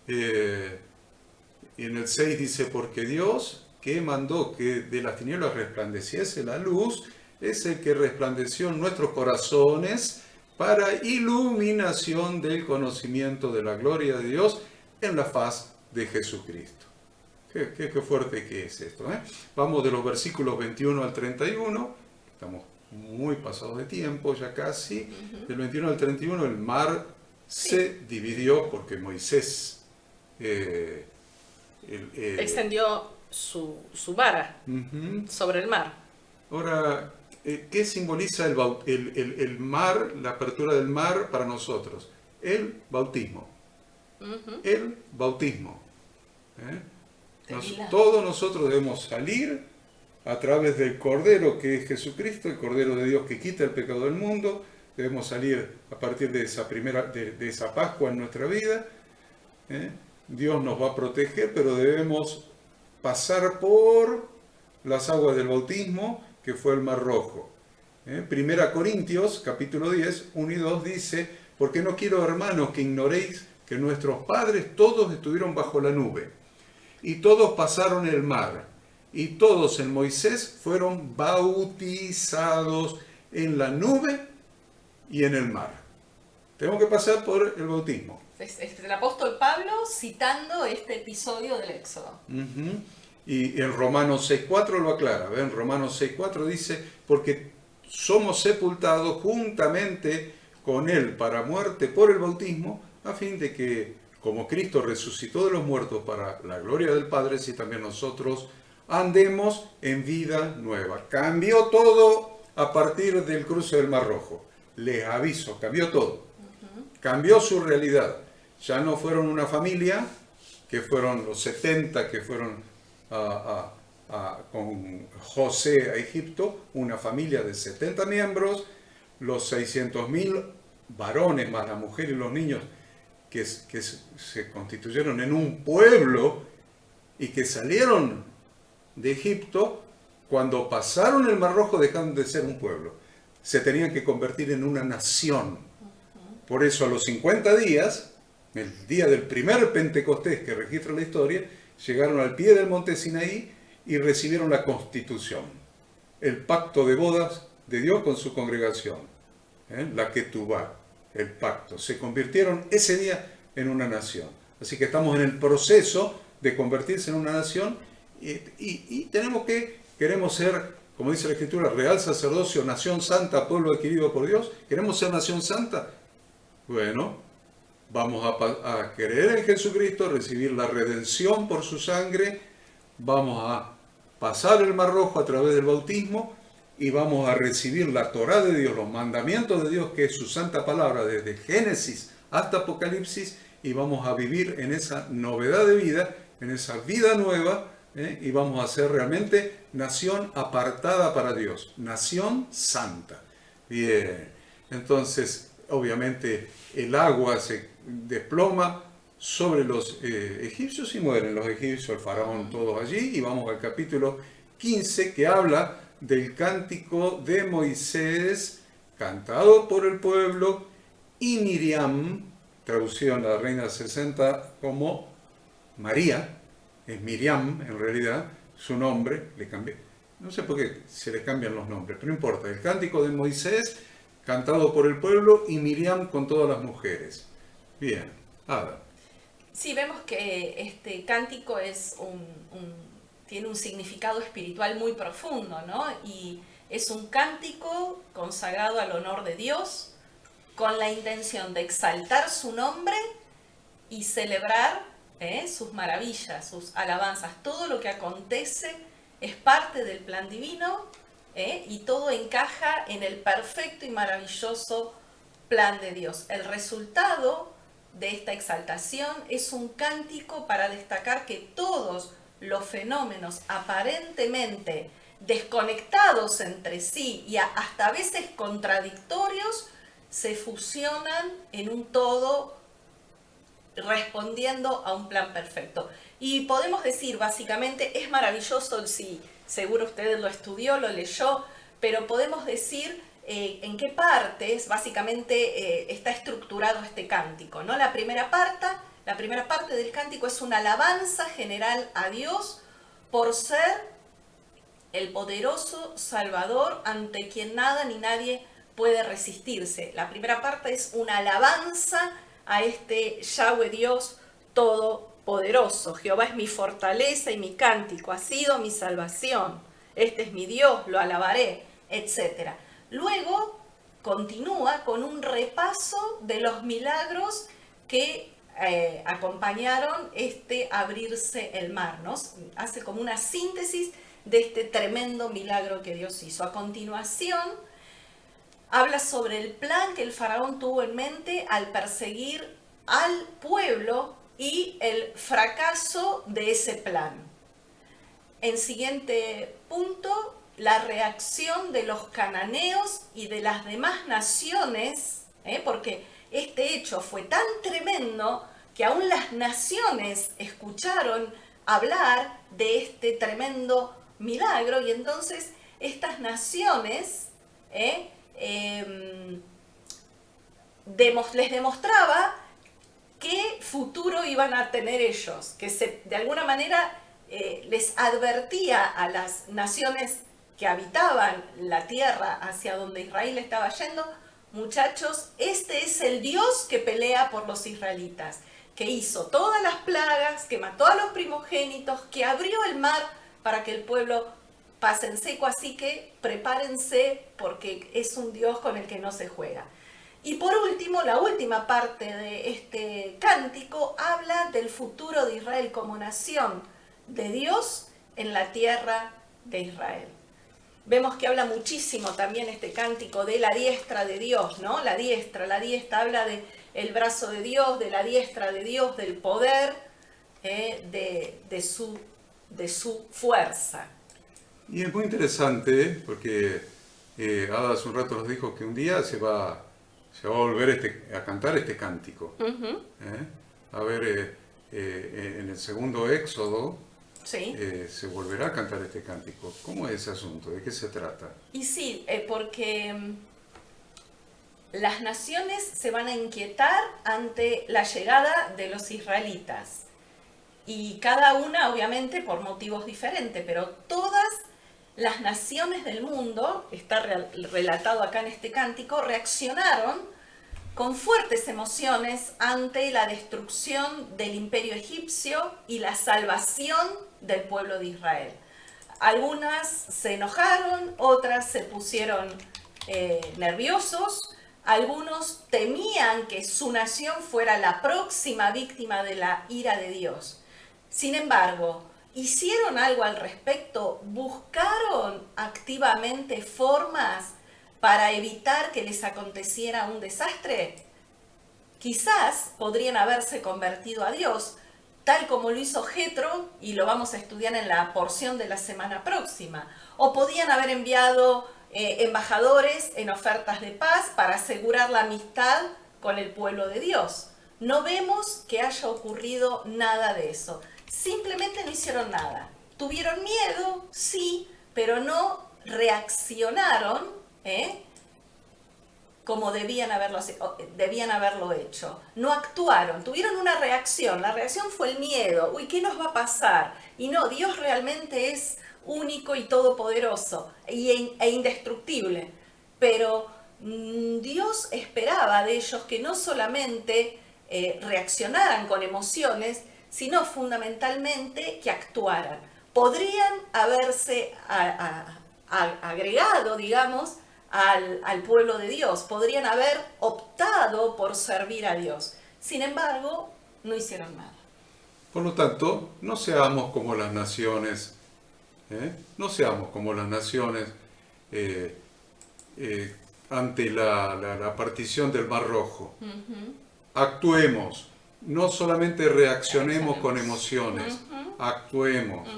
Y en el 6 dice, porque Dios, que mandó que de las tinieblas resplandeciese la luz, es el que resplandeció en nuestros corazones para iluminación del conocimiento de la gloria de Dios en la faz de Jesucristo. Qué fuerte que es esto, ¿eh? Vamos de los versículos 21 al 31, estamos muy pasados de tiempo ya casi. Del 21 al 31 el mar se dividió porque Moisés extendió su vara sobre el mar. Ahora, ¿qué simboliza el mar, la apertura del mar para nosotros? El bautismo. El bautismo. Todos nosotros debemos salir a través del Cordero que es Jesucristo, el Cordero de Dios que quita el pecado del mundo. Debemos salir a partir de esa Pascua en nuestra vida. Dios nos va a proteger, pero debemos pasar por las aguas del bautismo, que fue el Mar Rojo. Primera Corintios, capítulo 10, 1 y 2 dice, porque no quiero, hermanos, que ignoréis que nuestros padres todos estuvieron bajo la nube, y todos pasaron el mar, y todos en Moisés fueron bautizados en la nube y en el mar. Tenemos que pasar por el bautismo. Es el apóstol Pablo citando este episodio del Éxodo. Y en Romanos 6.4 lo aclara. En Romanos 6.4 dice, porque somos sepultados juntamente con Él para muerte por el bautismo, a fin de que, como Cristo resucitó de los muertos para la gloria del Padre, si también nosotros andemos en vida nueva. Cambió todo a partir del cruce del Mar Rojo. Les aviso, cambió todo. Cambió su realidad. Ya no fueron una familia, que fueron los 70 que fueron con José a Egipto, una familia de 70 miembros, los 600.000 varones más la mujer y los niños que se constituyeron en un pueblo y que salieron de Egipto. Cuando pasaron el Mar Rojo dejaron de ser un pueblo, se tenían que convertir en una nación. Por eso a los 50 días, el día del primer Pentecostés que registra la historia, llegaron al pie del monte Sinaí y recibieron la Constitución, el pacto de bodas de Dios con su congregación, la Ketubá, el pacto. Se convirtieron ese día en una nación. Así que estamos en el proceso de convertirse en una nación y queremos ser, como dice la Escritura, real sacerdocio, nación santa, pueblo adquirido por Dios. ¿Queremos ser nación santa? Bueno, vamos a creer en Jesucristo, recibir la redención por su sangre, vamos a pasar el Mar Rojo a través del bautismo y vamos a recibir la Torá de Dios, los mandamientos de Dios, que es su santa palabra, desde Génesis hasta Apocalipsis, y vamos a vivir en esa novedad de vida, en esa vida nueva, y vamos a ser realmente nación apartada para Dios, nación santa. Bien, entonces, obviamente el agua se desploma sobre los egipcios y mueren los egipcios, el faraón, todos allí. Y vamos al capítulo 15 que habla del cántico de Moisés cantado por el pueblo y Miriam, traducido en la Reina 60 como María, es Miriam en realidad, su nombre, le cambié. No sé por qué se le cambian los nombres, pero no importa. El cántico de Moisés, cantado por el pueblo, y Miriam con todas las mujeres. Bien, Ada. Sí, vemos que este cántico tiene un significado espiritual muy profundo, ¿no? Y es un cántico consagrado al honor de Dios, con la intención de exaltar su nombre y celebrar sus maravillas, sus alabanzas. Todo lo que acontece es parte del plan divino y todo encaja en el perfecto y maravilloso plan de Dios. El resultado de esta exaltación es un cántico para destacar que todos los fenómenos aparentemente desconectados entre sí y hasta a veces contradictorios se fusionan en un todo respondiendo a un plan perfecto. Y podemos decir básicamente, es maravilloso, sí, seguro usted lo estudió, lo leyó, pero podemos decir en qué partes básicamente está estructurado este cántico, ¿no? La primera parte del cántico es una alabanza general a Dios por ser el poderoso Salvador ante quien nada ni nadie puede resistirse. La primera parte es una alabanza a este Yahweh Dios todopoderoso. Jehová es mi fortaleza y mi cántico, ha sido mi salvación. Este es mi Dios, lo alabaré, etc. Luego continúa con un repaso de los milagros que acompañaron este abrirse el mar, ¿no? Hace como una síntesis de este tremendo milagro que Dios hizo. A continuación, habla sobre el plan que el faraón tuvo en mente al perseguir al pueblo y el fracaso de ese plan. En siguiente punto, la reacción de los cananeos y de las demás naciones, porque este hecho fue tan tremendo que aún las naciones escucharon hablar de este tremendo milagro, y entonces estas naciones les demostraba qué futuro iban a tener ellos, que de alguna manera les advertía a las naciones que habitaban la tierra hacia donde Israel estaba yendo: muchachos, este es el Dios que pelea por los israelitas, que hizo todas las plagas, que mató a los primogénitos, que abrió el mar para que el pueblo pase en seco, así que prepárense porque es un Dios con el que no se juega. Y por último, la última parte de este cántico habla del futuro de Israel como nación de Dios en la tierra de Israel. Vemos que habla muchísimo también este cántico de la diestra de Dios, ¿no? La diestra habla del brazo de Dios, de la diestra de Dios, del poder, de su fuerza. Y es muy interesante porque Ada hace un rato nos dijo que un día se va a volver a cantar este cántico. A ver, en el segundo Éxodo, sí, se volverá a cantar este cántico. ¿Cómo es ese asunto? ¿De qué se trata? Y sí, porque las naciones se van a inquietar ante la llegada de los israelitas. Y cada una, obviamente, por motivos diferentes, pero todas las naciones del mundo, está relatado acá en este cántico, reaccionaron con fuertes emociones ante la destrucción del imperio egipcio y la salvación del pueblo de Israel. Algunas se enojaron, otras se pusieron nerviosos, algunos temían que su nación fuera la próxima víctima de la ira de Dios. Sin embargo, ¿hicieron algo al respecto? ¿Buscaron activamente formas para evitar que les aconteciera un desastre? Quizás podrían haberse convertido a Dios, tal como lo hizo Jetro, y lo vamos a estudiar en la porción de la semana próxima. O podían haber enviado embajadores en ofertas de paz para asegurar la amistad con el pueblo de Dios. no vemos que haya ocurrido nada de eso. Simplemente no hicieron nada. Tuvieron miedo, sí, pero no reaccionaron como debían haberlo hecho. No actuaron, tuvieron una reacción. La reacción fue el miedo. Uy, ¿qué nos va a pasar? Y no, Dios realmente es único y todopoderoso e indestructible. Pero Dios esperaba de ellos que no solamente reaccionaran con emociones, sino fundamentalmente que actuaran. Podrían haberse agregado, digamos, al pueblo de Dios, podrían haber optado por servir a Dios. Sin embargo, no hicieron nada. Por lo tanto, no seamos como las naciones, no seamos como las naciones ante la partición del Mar Rojo. Actuemos, no solamente reaccionemos con emociones, actuemos.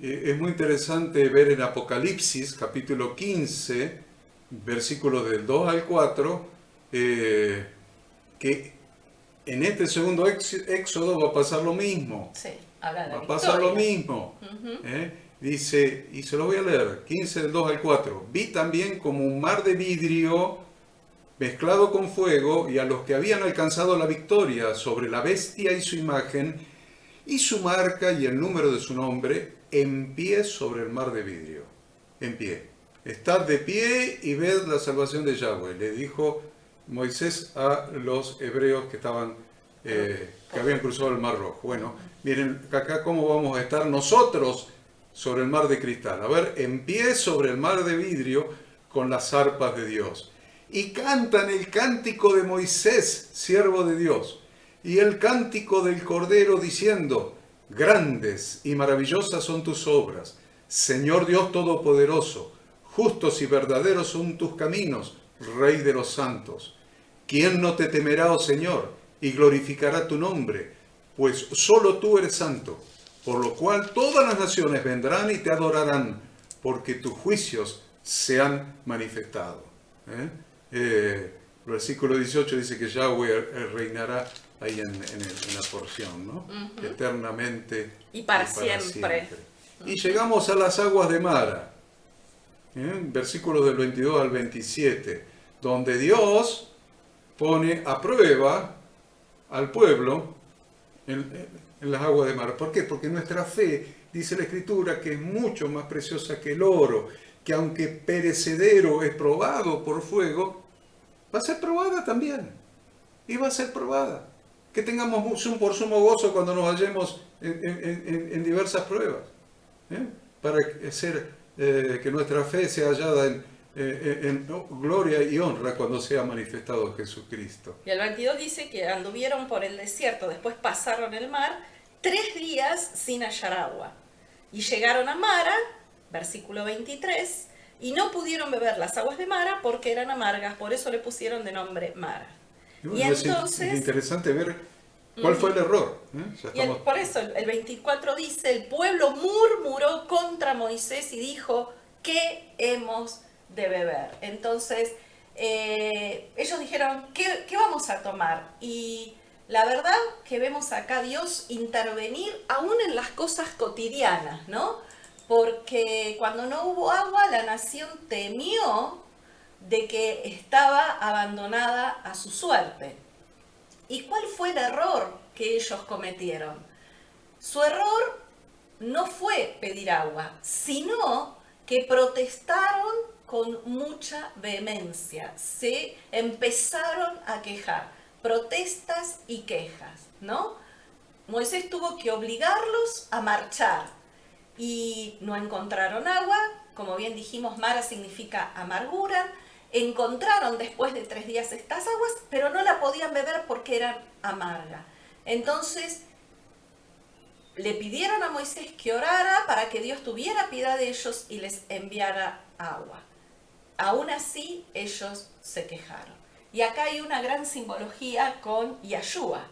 Es muy interesante ver en Apocalipsis, capítulo 15, versículos del 2 al 4, que en este segundo éxodo va a pasar lo mismo. Sí, habla de la va a pasar lo mismo. Dice, y se lo voy a leer, 15 del 2 al 4. Vi también como un mar de vidrio mezclado con fuego, y a los que habían alcanzado la victoria sobre la bestia y su imagen, y su marca y el número de su nombre, en pie sobre el mar de vidrio. En pie. Estad de pie y ved la salvación de Yahweh, le dijo Moisés a los hebreos que habían cruzado el Mar Rojo. Bueno, miren acá cómo vamos a estar nosotros sobre el mar de cristal. A ver, en pie sobre el mar de vidrio con las arpas de Dios. Y cantan el cántico de Moisés, siervo de Dios, y el cántico del Cordero, diciendo: grandes y maravillosas son tus obras, Señor Dios Todopoderoso. Justos y verdaderos son tus caminos, Rey de los santos. ¿Quién no te temerá, oh Señor, y glorificará tu nombre? Pues solo tú eres santo, por lo cual todas las naciones vendrán y te adorarán, porque tus juicios se han manifestado. El versículo 18 dice que Yahweh reinará ahí en la porción, ¿no? Eternamente y para siempre. Y llegamos a las aguas de Mara, versículos del 22 al 27, donde Dios pone a prueba al pueblo en las aguas de Mara. ¿Por qué? Porque nuestra fe, dice la Escritura, que es mucho más preciosa que el oro, que aunque perecedero es probado por fuego, va a ser probada también. Y va a ser probada. Que tengamos por sumo gozo cuando nos hallemos en diversas pruebas. Para que nuestra fe sea hallada en gloria y honra cuando sea manifestado Jesucristo. Y el 22 dice que anduvieron por el desierto, después pasaron el mar, 3 días sin hallar agua. Y llegaron a Mara, versículo 23, y no pudieron beber las aguas de Mara porque eran amargas, por eso le pusieron de nombre Mara. Y bueno, entonces, es interesante ver cuál fue el error. Por eso el 24 dice: el pueblo murmuró contra Moisés y dijo: ¿qué hemos de beber? Entonces ellos dijeron: ¿qué vamos a tomar? Y la verdad que vemos acá a Dios intervenir aún en las cosas cotidianas, ¿no? Porque cuando no hubo agua, la nación temió de que estaba abandonada a su suerte. ¿Y cuál fue el error que ellos cometieron? Su error no fue pedir agua, sino que protestaron con mucha vehemencia, se empezaron a quejar, protestas y quejas, ¿no? Moisés tuvo que obligarlos a marchar y no encontraron agua, como bien dijimos, Mara significa amargura. Encontraron después de 3 días estas aguas, pero no la podían beber porque eran amargas. Entonces le pidieron a Moisés que orara para que Dios tuviera piedad de ellos y les enviara agua. Aún así, ellos se quejaron. Y acá hay una gran simbología con Yahshua.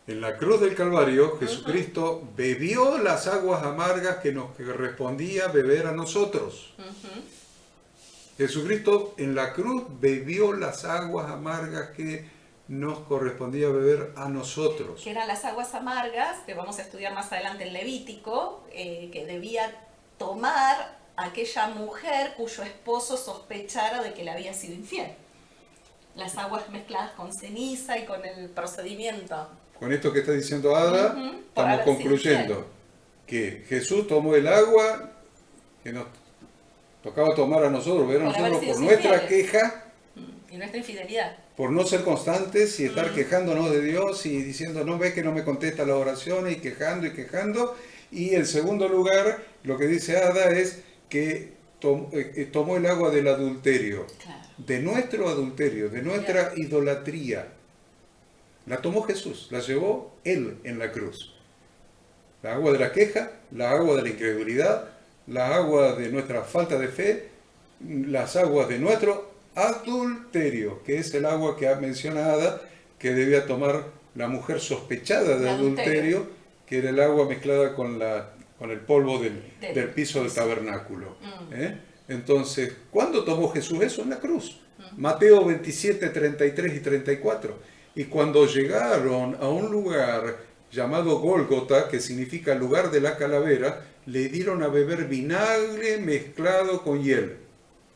En la cruz del Calvario, Jesucristo bebió las aguas amargas que nos correspondía beber a nosotros. Jesucristo en la cruz bebió las aguas amargas que nos correspondía beber a nosotros. Que eran las aguas amargas, que vamos a estudiar más adelante en Levítico, que debía tomar aquella mujer cuyo esposo sospechara de que le había sido infiel. Las aguas mezcladas con ceniza y con el procedimiento. Con esto que está diciendo Ada, Por estamos haber sido concluyendo que Jesús tomó el agua que nos tocaba tomar a nosotros, beber a Por haber nosotros sido por nuestra infieles. queja, Y nuestra infidelidad. por no ser constantes y estar quejándonos de Dios y diciendo, no ves que no me contesta las oraciones, y quejando y quejando. Y en segundo lugar, lo que dice Ada es que tomó el agua del adulterio, Claro. de nuestro adulterio, de nuestra idolatría. La tomó Jesús, la llevó Él en la cruz. La agua de la queja, la agua de la incredulidad, la agua de nuestra falta de fe, las aguas de nuestro adulterio, que es el agua que ha mencionado que debía tomar la mujer sospechada de adulterio, que era el agua mezclada con el polvo del piso del tabernáculo. Entonces, ¿cuándo tomó Jesús eso? En la cruz. Mateo 27, 33 y 34. Y cuando llegaron a un lugar llamado Gólgota, que significa lugar de la calavera, le dieron a beber vinagre mezclado con hiel.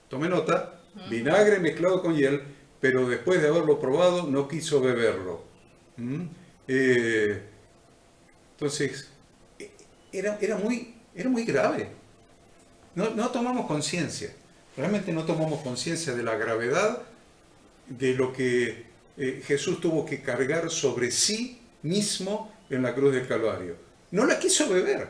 Tome nota, vinagre mezclado con hiel, pero después de haberlo probado no quiso beberlo. Entonces, era muy grave. No tomamos conciencia, realmente no tomamos conciencia de la gravedad de lo que Jesús tuvo que cargar sobre sí mismo en la cruz del Calvario. No la quiso beber,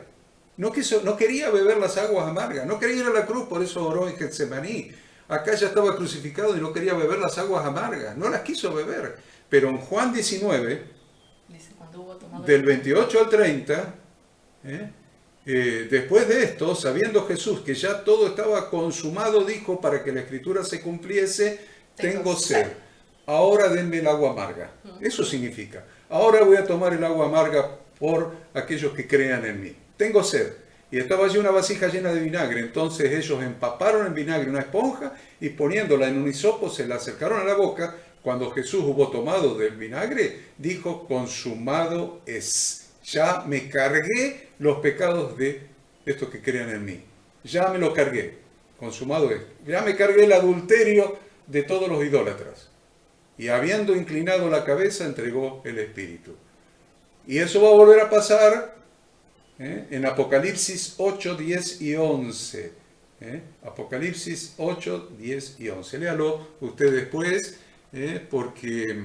no quería beber las aguas amargas, no quería ir a la cruz, por eso oró en Getsemaní. Acá ya estaba crucificado y no quería beber las aguas amargas, no las quiso beber. Pero en Juan 19, del 28 al 30, después de esto, sabiendo Jesús que ya todo estaba consumado, dijo, para que la escritura se cumpliese, tengo sed. Ahora denme el agua amarga. Eso significa, ahora voy a tomar el agua amarga por aquellos que crean en mí. Tengo sed. Y estaba allí una vasija llena de vinagre. Entonces ellos empaparon en vinagre una esponja y poniéndola en un hisopo se la acercaron a la boca. Cuando Jesús hubo tomado del vinagre, dijo, consumado es. Ya me cargué los pecados de estos que crean en mí. Ya me lo cargué. Consumado es. Ya me cargué el adulterio de todos los idólatras. Y habiendo inclinado la cabeza, entregó el Espíritu. Y eso va a volver a pasar en Apocalipsis 8, 10 y 11. Apocalipsis 8, 10 y 11. Léalo usted después, porque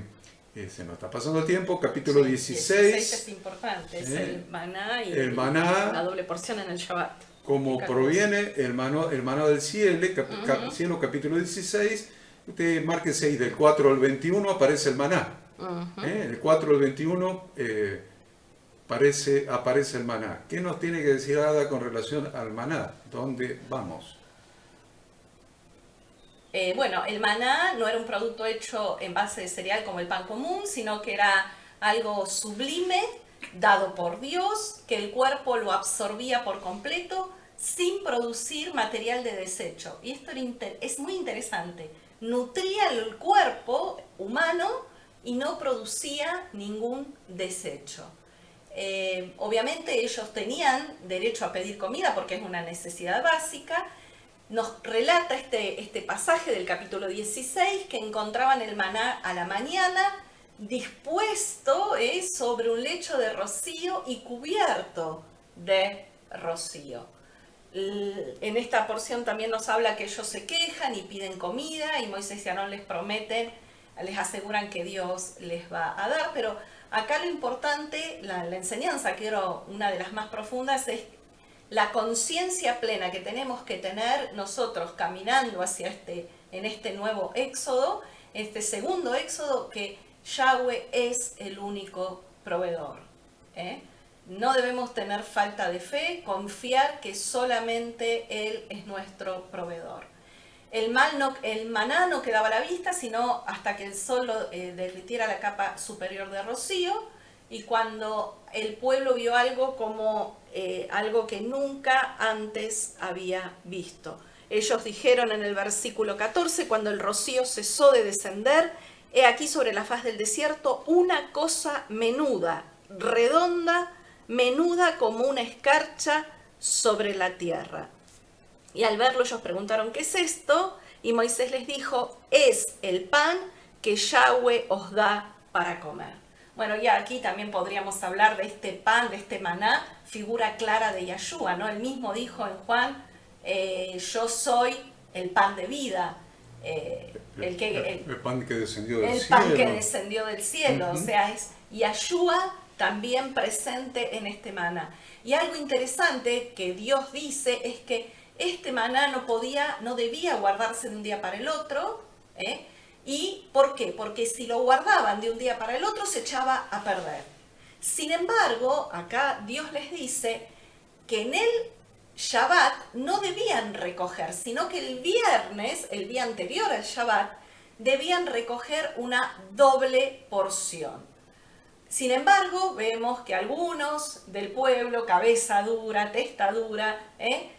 se nos está pasando el tiempo. Capítulo 16. 16 es importante, es el maná y la doble porción en el Shabbat. Como proviene el maná del cielo, capítulo 16. Usted marque 6, del 4 al 21 aparece el maná. El 4 al 21 aparece el maná. ¿Qué nos tiene que decir Ada con relación al maná? ¿Dónde vamos? Bueno, el maná no era un producto hecho en base de cereal como el pan común, sino que era algo sublime, dado por Dios, que el cuerpo lo absorbía por completo, sin producir material de desecho. Y esto es muy interesante. Nutría el cuerpo humano y no producía ningún desecho. Obviamente ellos tenían derecho a pedir comida porque es una necesidad básica. Nos relata este pasaje del capítulo 16 que encontraban el maná a la mañana dispuesto sobre un lecho de rocío y cubierto de rocío. En esta porción también nos habla que ellos se quejan y piden comida y Moisés y Aarón les prometen, les aseguran que Dios les va a dar, pero acá lo importante, la enseñanza que era una de las más profundas, es la conciencia plena que tenemos que tener nosotros caminando en este nuevo éxodo, este segundo éxodo, que Yahweh es el único proveedor. No debemos tener falta de fe, confiar que solamente Él es nuestro proveedor. El maná no quedaba a la vista, sino hasta que el sol derritiera la capa superior de rocío, y cuando el pueblo vio algo como algo que nunca antes había visto. Ellos dijeron en el versículo 14, cuando el rocío cesó de descender, he aquí sobre la faz del desierto una cosa menuda, redonda, menuda como una escarcha sobre la tierra. Y al verlo ellos preguntaron, ¿qué es esto? Y Moisés les dijo, es el pan que Yahweh os da para comer. Bueno, ya aquí también podríamos hablar de este pan, de este maná, figura clara de Yahshua, ¿no? Él mismo dijo en Juan, yo soy el pan de vida, el pan que descendió del cielo. El pan que descendió del cielo, o sea, es Yahshua también presente en este maná. Y algo interesante que Dios dice es que este maná no debía guardarse de un día para el otro, ¿Y por qué? Porque si lo guardaban de un día para el otro se echaba a perder. Sin embargo, acá Dios les dice que en el Shabbat no debían recoger, sino que el viernes, el día anterior al Shabbat, debían recoger una doble porción. Sin embargo, vemos que algunos del pueblo, cabeza dura, testa dura,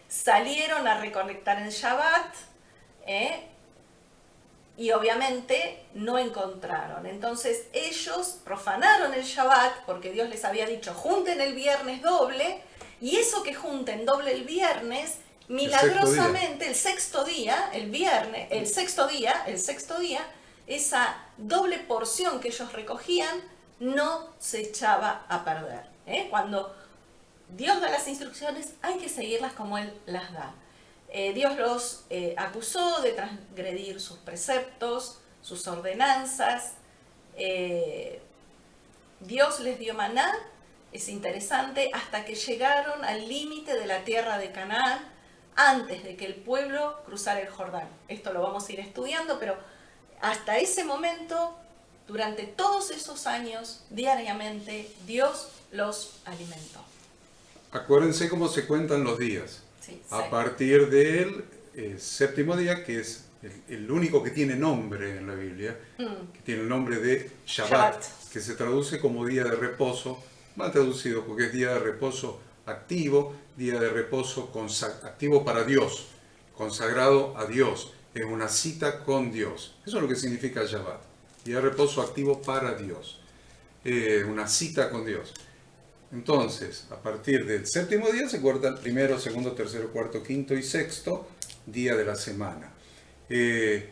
salieron a recolectar en Shabbat, y obviamente no encontraron. Entonces ellos profanaron el Shabbat porque Dios les había dicho junten el viernes doble, y eso que junten doble el viernes, milagrosamente el sexto día, esa doble porción que ellos recogían no se echaba a perder. Cuando Dios da las instrucciones hay que seguirlas como Él las da. Dios los acusó de transgredir sus preceptos, sus ordenanzas. Dios les dio maná, es interesante, hasta que llegaron al límite de la tierra de Canaán, antes de que el pueblo cruzara el Jordán. Esto lo vamos a ir estudiando, pero hasta ese momento, durante todos esos años, diariamente, Dios los alimentó. Acuérdense cómo se cuentan los días. Sí, a partir del séptimo día, que es el único que tiene nombre en la Biblia, que tiene el nombre de Shabbat, que se traduce como día de reposo, mal traducido porque es día de reposo activo, día de reposo activo para Dios, consagrado a Dios, es una cita con Dios. Eso es lo que significa Shabbat, día de reposo activo para Dios, una cita con Dios. Entonces, a partir del séptimo día se cuentan primero, segundo, tercero, cuarto, quinto y sexto día de la semana. El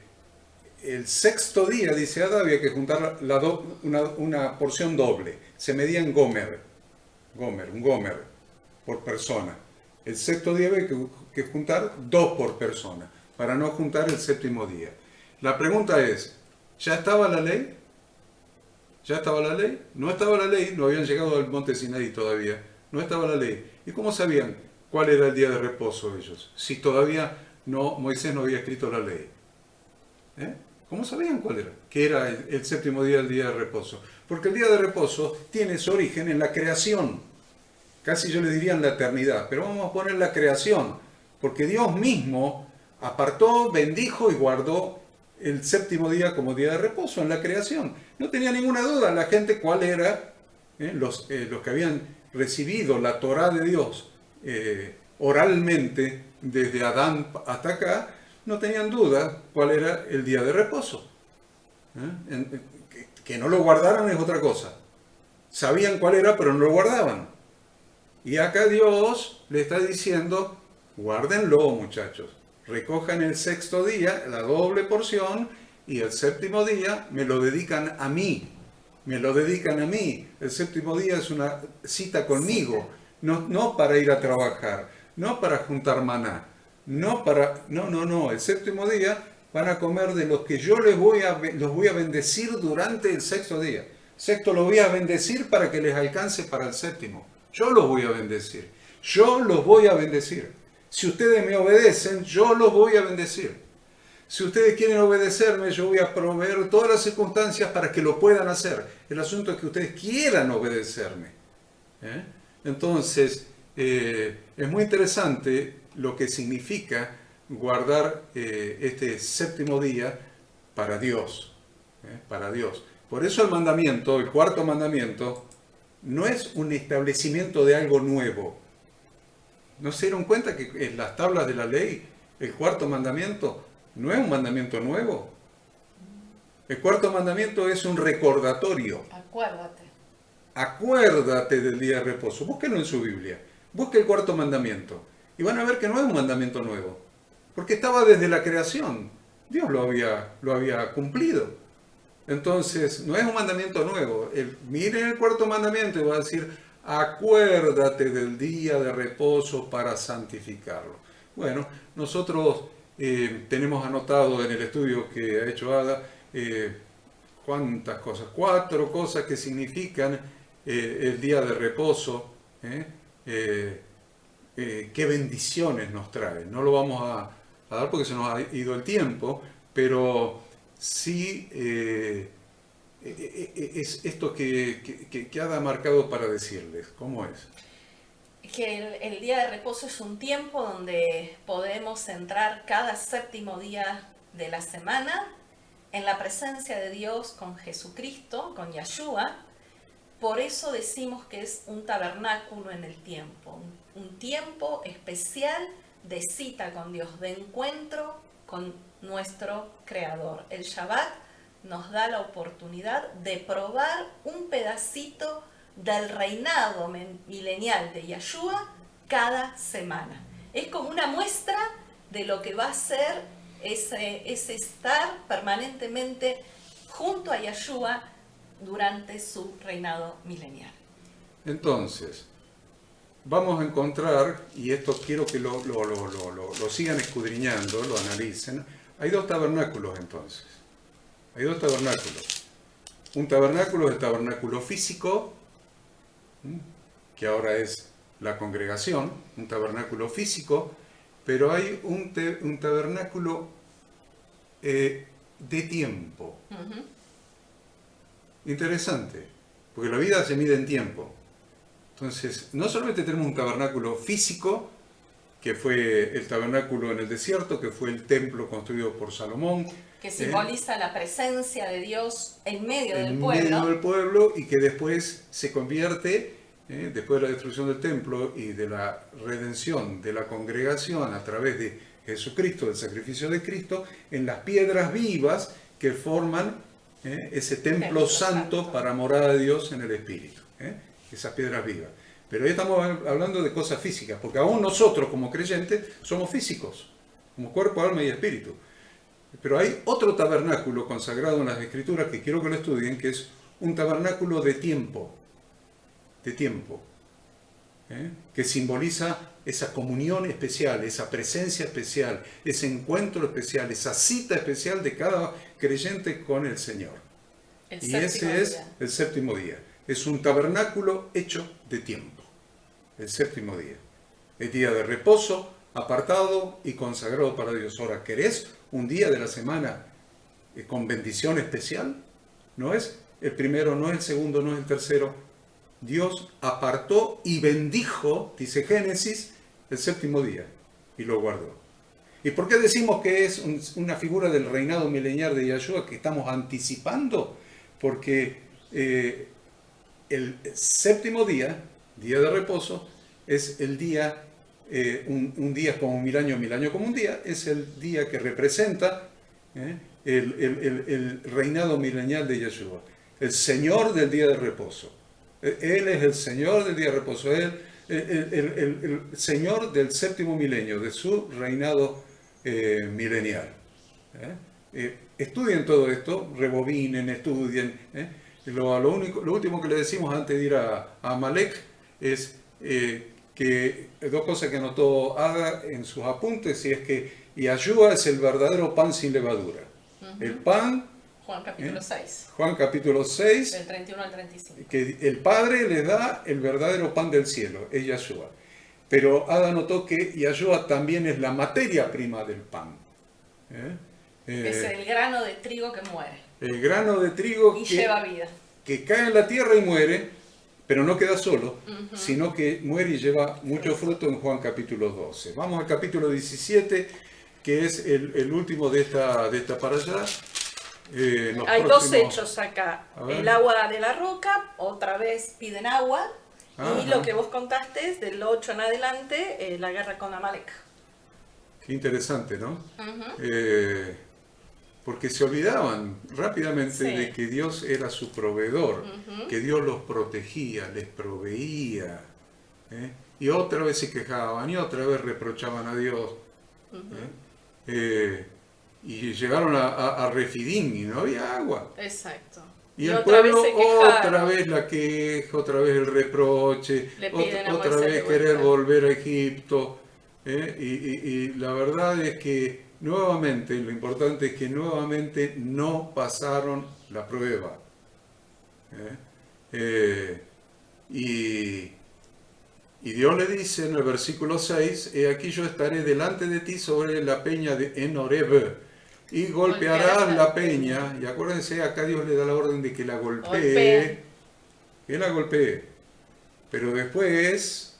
sexto día, dice Ada, había que juntar una porción doble. Se medía en un gomer por persona. El sexto día había que juntar 2 por persona, para no juntar el séptimo día. La pregunta es, ¿ya estaba la ley? ¿Ya estaba la ley? No estaba la ley, no habían llegado al monte Sinaí todavía, no estaba la ley. ¿Y cómo sabían cuál era el día de reposo ellos? Si todavía Moisés no había escrito la ley. ¿Cómo sabían cuál era? Que era el séptimo día, el día de reposo. Porque el día de reposo tiene su origen en la creación. Casi yo le diría en la eternidad, pero vamos a poner la creación. Porque Dios mismo apartó, bendijo y guardó el séptimo día como día de reposo en la creación. No tenía ninguna duda la gente cuál era, los que habían recibido la Torá de Dios oralmente desde Adán hasta acá, no tenían duda cuál era el día de reposo. Que no lo guardaran es otra cosa. Sabían cuál era, pero no lo guardaban. Y acá Dios le está diciendo, guárdenlo, muchachos. Recojan el sexto día, la doble porción, y el séptimo día me lo dedican a mí. Me lo dedican a mí. El séptimo día es una cita conmigo. No para ir a trabajar, no para juntar maná. No. El séptimo día van a comer de los que yo los voy a bendecir durante el sexto día. Sexto lo voy a bendecir para que les alcance para el séptimo. Yo los voy a bendecir. Yo los voy a bendecir. Si ustedes me obedecen, yo los voy a bendecir. Si ustedes quieren obedecerme, yo voy a proveer todas las circunstancias para que lo puedan hacer. El asunto es que ustedes quieran obedecerme. Entonces, es muy interesante lo que significa guardar este séptimo día para Dios. Para Dios. Por eso el mandamiento, el cuarto mandamiento, no es un establecimiento de algo nuevo. ¿No se dieron cuenta que en las tablas de la ley El cuarto mandamiento no es un mandamiento nuevo. El cuarto mandamiento es un recordatorio. Acuérdate. Acuérdate del día de reposo. Búsquenlo en su Biblia. Busque el cuarto mandamiento. Y van a ver que no es un mandamiento nuevo. Porque estaba desde la creación. Dios lo había cumplido. Entonces, no es un mandamiento nuevo. Miren el cuarto mandamiento y va a decir, acuérdate del día de reposo para santificarlo. Bueno, nosotros tenemos anotado en el estudio que ha hecho Ada, ¿cuántas cosas? 4 cosas que significan el día de reposo. Qué bendiciones nos trae. No lo vamos a dar porque se nos ha ido el tiempo, pero sí es esto que Ada ha marcado para decirles. ¿Cómo es? Que el día de reposo es un tiempo donde podemos entrar cada séptimo día de la semana en la presencia de Dios con Jesucristo, con Yeshua. Por eso decimos que es un tabernáculo en el tiempo, un tiempo especial de cita con Dios, de encuentro con nuestro Creador. El Shabbat nos da la oportunidad de probar un pedacito del reinado milenial de Yeshua cada semana. Es como una muestra de lo que va a ser ese estar permanentemente junto a Yeshua durante su reinado milenial. Entonces, vamos a encontrar, y esto quiero que lo sigan escudriñando, lo analicen. Hay 2 tabernáculos entonces. Hay 2 tabernáculos. Un tabernáculo es el tabernáculo físico, que ahora es la congregación, un tabernáculo físico, pero hay un tabernáculo de tiempo. Uh-huh. Interesante, porque la vida se mide en tiempo. Entonces, no solamente tenemos un tabernáculo físico, que fue el tabernáculo en el desierto, que fue el templo construido por Salomón, que simboliza la presencia de Dios en medio del pueblo. En medio del pueblo, y que después se convierte, después de la destrucción del templo y de la redención de la congregación a través de Jesucristo, del sacrificio de Cristo, en las piedras vivas que forman ese templo santo para morada de Dios en el Espíritu. Esas piedras vivas. Pero hoy estamos hablando de cosas físicas, porque aún nosotros como creyentes somos físicos, como cuerpo, alma y espíritu. Pero hay otro tabernáculo consagrado en las Escrituras que quiero que lo estudien, que es un tabernáculo de tiempo, que simboliza esa comunión especial, esa presencia especial, ese encuentro especial, esa cita especial de cada creyente con el Señor. Y ese es el séptimo día. Es un tabernáculo hecho de tiempo, el séptimo día. El día de reposo, apartado y consagrado para Dios. Ahora, ¿querés un día de la semana con bendición especial? No es el primero, no es el segundo, no es el tercero. Dios apartó y bendijo, dice Génesis, el séptimo día y lo guardó. ¿Y por qué decimos que es una figura del reinado milenial de Yahshua que estamos anticipando? Porque el séptimo día, día de reposo, es el día, un día como 1000 años como un día, es el día que representa el reinado milenial de Yeshua, el Señor del día de reposo. Él es el Señor del día de reposo, el Señor del séptimo milenio, de su reinado milenial. Estudien todo esto, rebobinen, estudien. Lo último que le decimos antes de ir a Amalek es que 2 cosas que anotó Ada en sus apuntes, y es que Yahshua es el verdadero pan sin levadura. Uh-huh. El pan, Juan capítulo 6. Juan capítulo 6, del 31 al 35. Que el Padre les da el verdadero pan del cielo, es Yahshua. Pero Ada notó que Yahshua también es la materia prima del pan. Es el grano de trigo que muere. El grano de trigo y lleva vida. Que cae en la tierra y muere, pero no queda solo, uh-huh, sino que muere y lleva mucho fruto en Juan capítulo 12. Vamos al capítulo 17, que es el último de esta parashá. Hay 2 hechos acá. El agua de la roca, otra vez piden agua, y lo que vos contaste es del 8 en adelante, la guerra con Amalek. Qué interesante, ¿no? Ujú. Porque se olvidaban rápidamente Sí. de que Dios era su proveedor, Ujú. que Dios los protegía, les proveía. ¿Eh? Y otra vez se quejaban y otra vez reprochaban a Dios. Ujú. ¿Eh? Eh, y llegaron a Refidim y no había agua. Exacto. Y Y el otra vez pueblo se otra quejaron. vez la queja, otra vez el reproche, Le otra, piden a otra Moisés de vez querer vuelta. volver a Egipto. Y la verdad es que nuevamente, lo importante es que nuevamente no pasaron la prueba. ¿Eh? Eh, y, y Dios le dice en el versículo 6, he aquí yo estaré delante de ti sobre la peña en Horeb, y Golpearás golpearás la la peña. peña, y acuérdense, acá Dios le da la orden de Golpeen. que la golpee, pero después,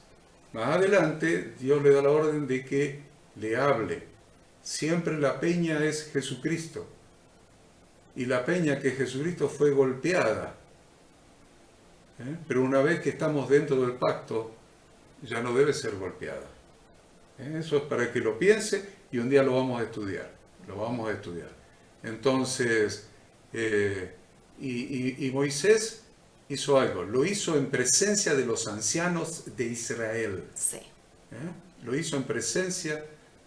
más adelante, Dios le da la orden de que le hable. Siempre la peña es Jesucristo, y la peña que es Jesucristo fue golpeada. Pero una vez que estamos dentro del pacto, ya no debe ser golpeada. Eso es para que lo piense y un día lo vamos a estudiar. Lo vamos a estudiar. Entonces, y Moisés hizo algo, lo hizo en presencia de los ancianos de Israel. Sí. Lo hizo en presencia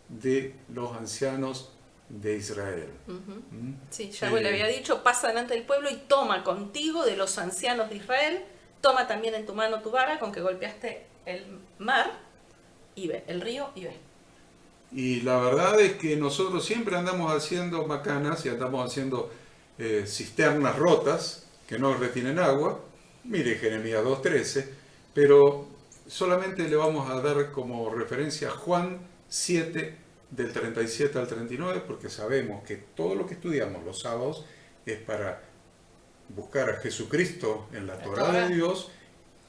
de los ancianos de Israel. Ujú. ¿Mm? Sí, Yahweh le había dicho, pasa delante del pueblo y toma contigo de los ancianos de Israel, toma también en tu mano tu vara con que golpeaste el mar y ve, el río y ve. Y la verdad es que nosotros siempre andamos haciendo macanas y andamos haciendo cisternas rotas que no retienen agua. Mire Jeremías 2.13, pero solamente le vamos a dar como referencia Juan 7 del 37 al 39 porque sabemos que todo lo que estudiamos los sábados es para buscar a Jesucristo en la Torá de Dios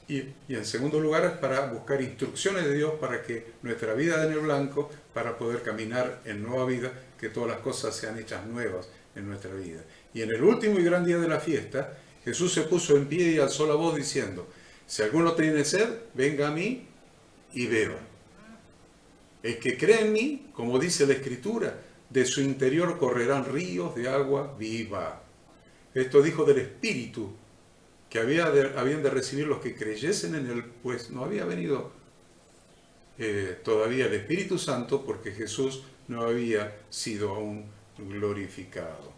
y en segundo lugar es para buscar instrucciones de Dios para que nuestra vida de en el blanco, para poder caminar en nueva vida, que todas las cosas sean hechas nuevas en nuestra vida. Y en el último y gran día de la fiesta, Jesús se puso en pie y alzó la voz diciendo, si alguno tiene sed, venga a mí y beba. El que cree en mí, como dice la Escritura, de su interior correrán ríos de agua viva. Esto dijo del Espíritu que habían de recibir los que creyesen en él, pues no había venido todavía el Espíritu Santo porque Jesús no había sido aún glorificado.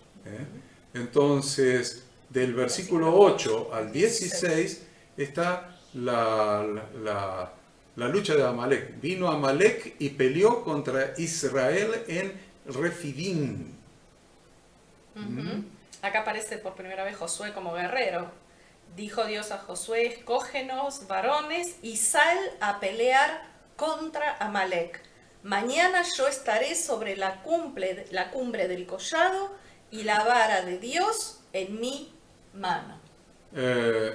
Entonces, del versículo 8 al 16 está la lucha de Amalek. Vino Amalek y peleó contra Israel en Refidim. Acá aparece por primera vez Josué como guerrero. Dijo Dios a Josué, escógenos varones y sal a pelear contra Amalek. Mañana yo estaré sobre la cumbre del collado y la vara de Dios en mi mano.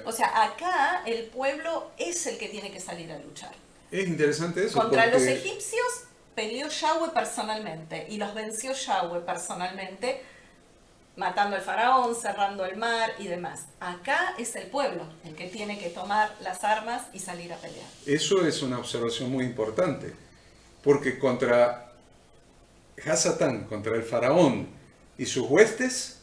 O sea, acá el pueblo es el que tiene que salir a luchar. Es interesante eso. Contra porque los egipcios peleó Yahweh personalmente y los venció Yahweh personalmente, matando al faraón, cerrando el mar y demás. Acá es el pueblo el que tiene que tomar las armas y salir a pelear. eso es una observación muy importante, porque contra Hasatán, contra el faraón y sus huestes,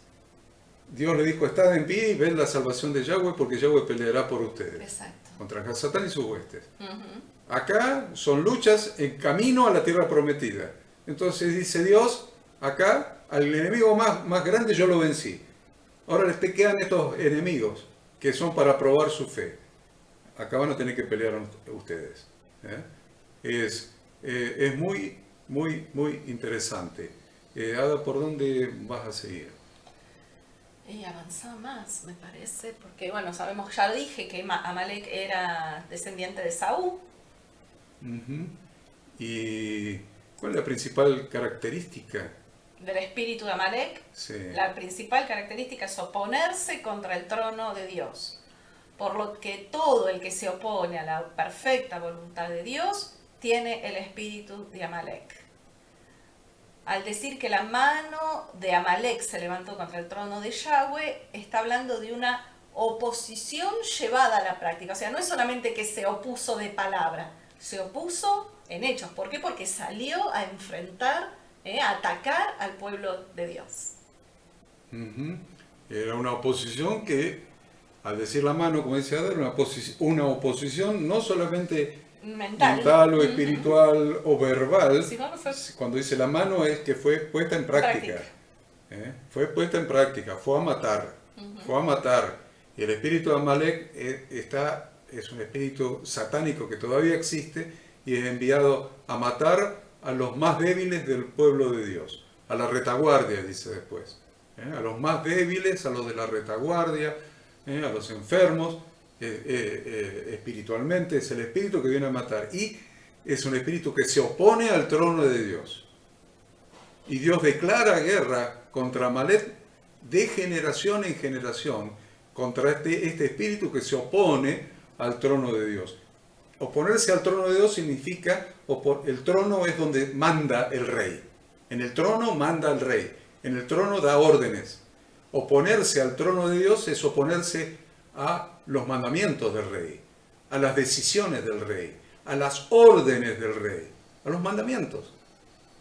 Dios le dijo, estad en pie y ved la salvación de Yahweh, porque Yahweh peleará por ustedes. Exacto. Contra Hasatán y sus huestes. Ujú. Acá son luchas en camino a la tierra prometida. Entonces dice Dios, acá al enemigo más grande yo lo vencí. Ahora les te quedan estos enemigos que son para probar su fe. Acá van a tener que pelear ustedes. Es muy, muy, muy interesante. Ada, ¿por dónde vas a seguir? Y avanza más, me parece, porque bueno, sabemos, ya dije que Amalek era descendiente de Saúl. Uh-huh. ¿Y cuál es la principal característica? Del espíritu de Amalek, Sí. la principal característica es oponerse contra el trono de Dios. Por lo que todo el que se opone a la perfecta voluntad de Dios tiene el espíritu de Amalek. Al decir que la mano de Amalek se levantó contra el trono de Yahweh, está hablando de una oposición llevada a la práctica. O sea, no es solamente que se opuso de palabra, se opuso en Hechos. ¿Por qué? Porque salió a enfrentar, a atacar al pueblo de Dios. Ujú. Era una oposición que, al decir la mano, como dice Ada, era una oposición no solamente mental o espiritual o verbal. Si no, no fue Cuando dice la mano es que fue puesta en práctica. Fue puesta en práctica, fue a matar, fue a matar. Y el espíritu de Amalek es un espíritu satánico que todavía existe y es enviado a matar a los más débiles del pueblo de Dios, a la retaguardia, dice después. A los más débiles, a los de la retaguardia, a los enfermos, espiritualmente, es el espíritu que viene a matar. Y es un espíritu que se opone al trono de Dios. Y Dios declara guerra contra Amalek de generación en generación, contra este espíritu que se opone al trono de Dios. Oponerse al trono de Dios significa, el trono es donde manda el rey. En el trono manda el rey. En el trono da órdenes. Oponerse al trono de Dios es oponerse a los mandamientos del rey, a las decisiones del rey, a las órdenes del rey, a los mandamientos.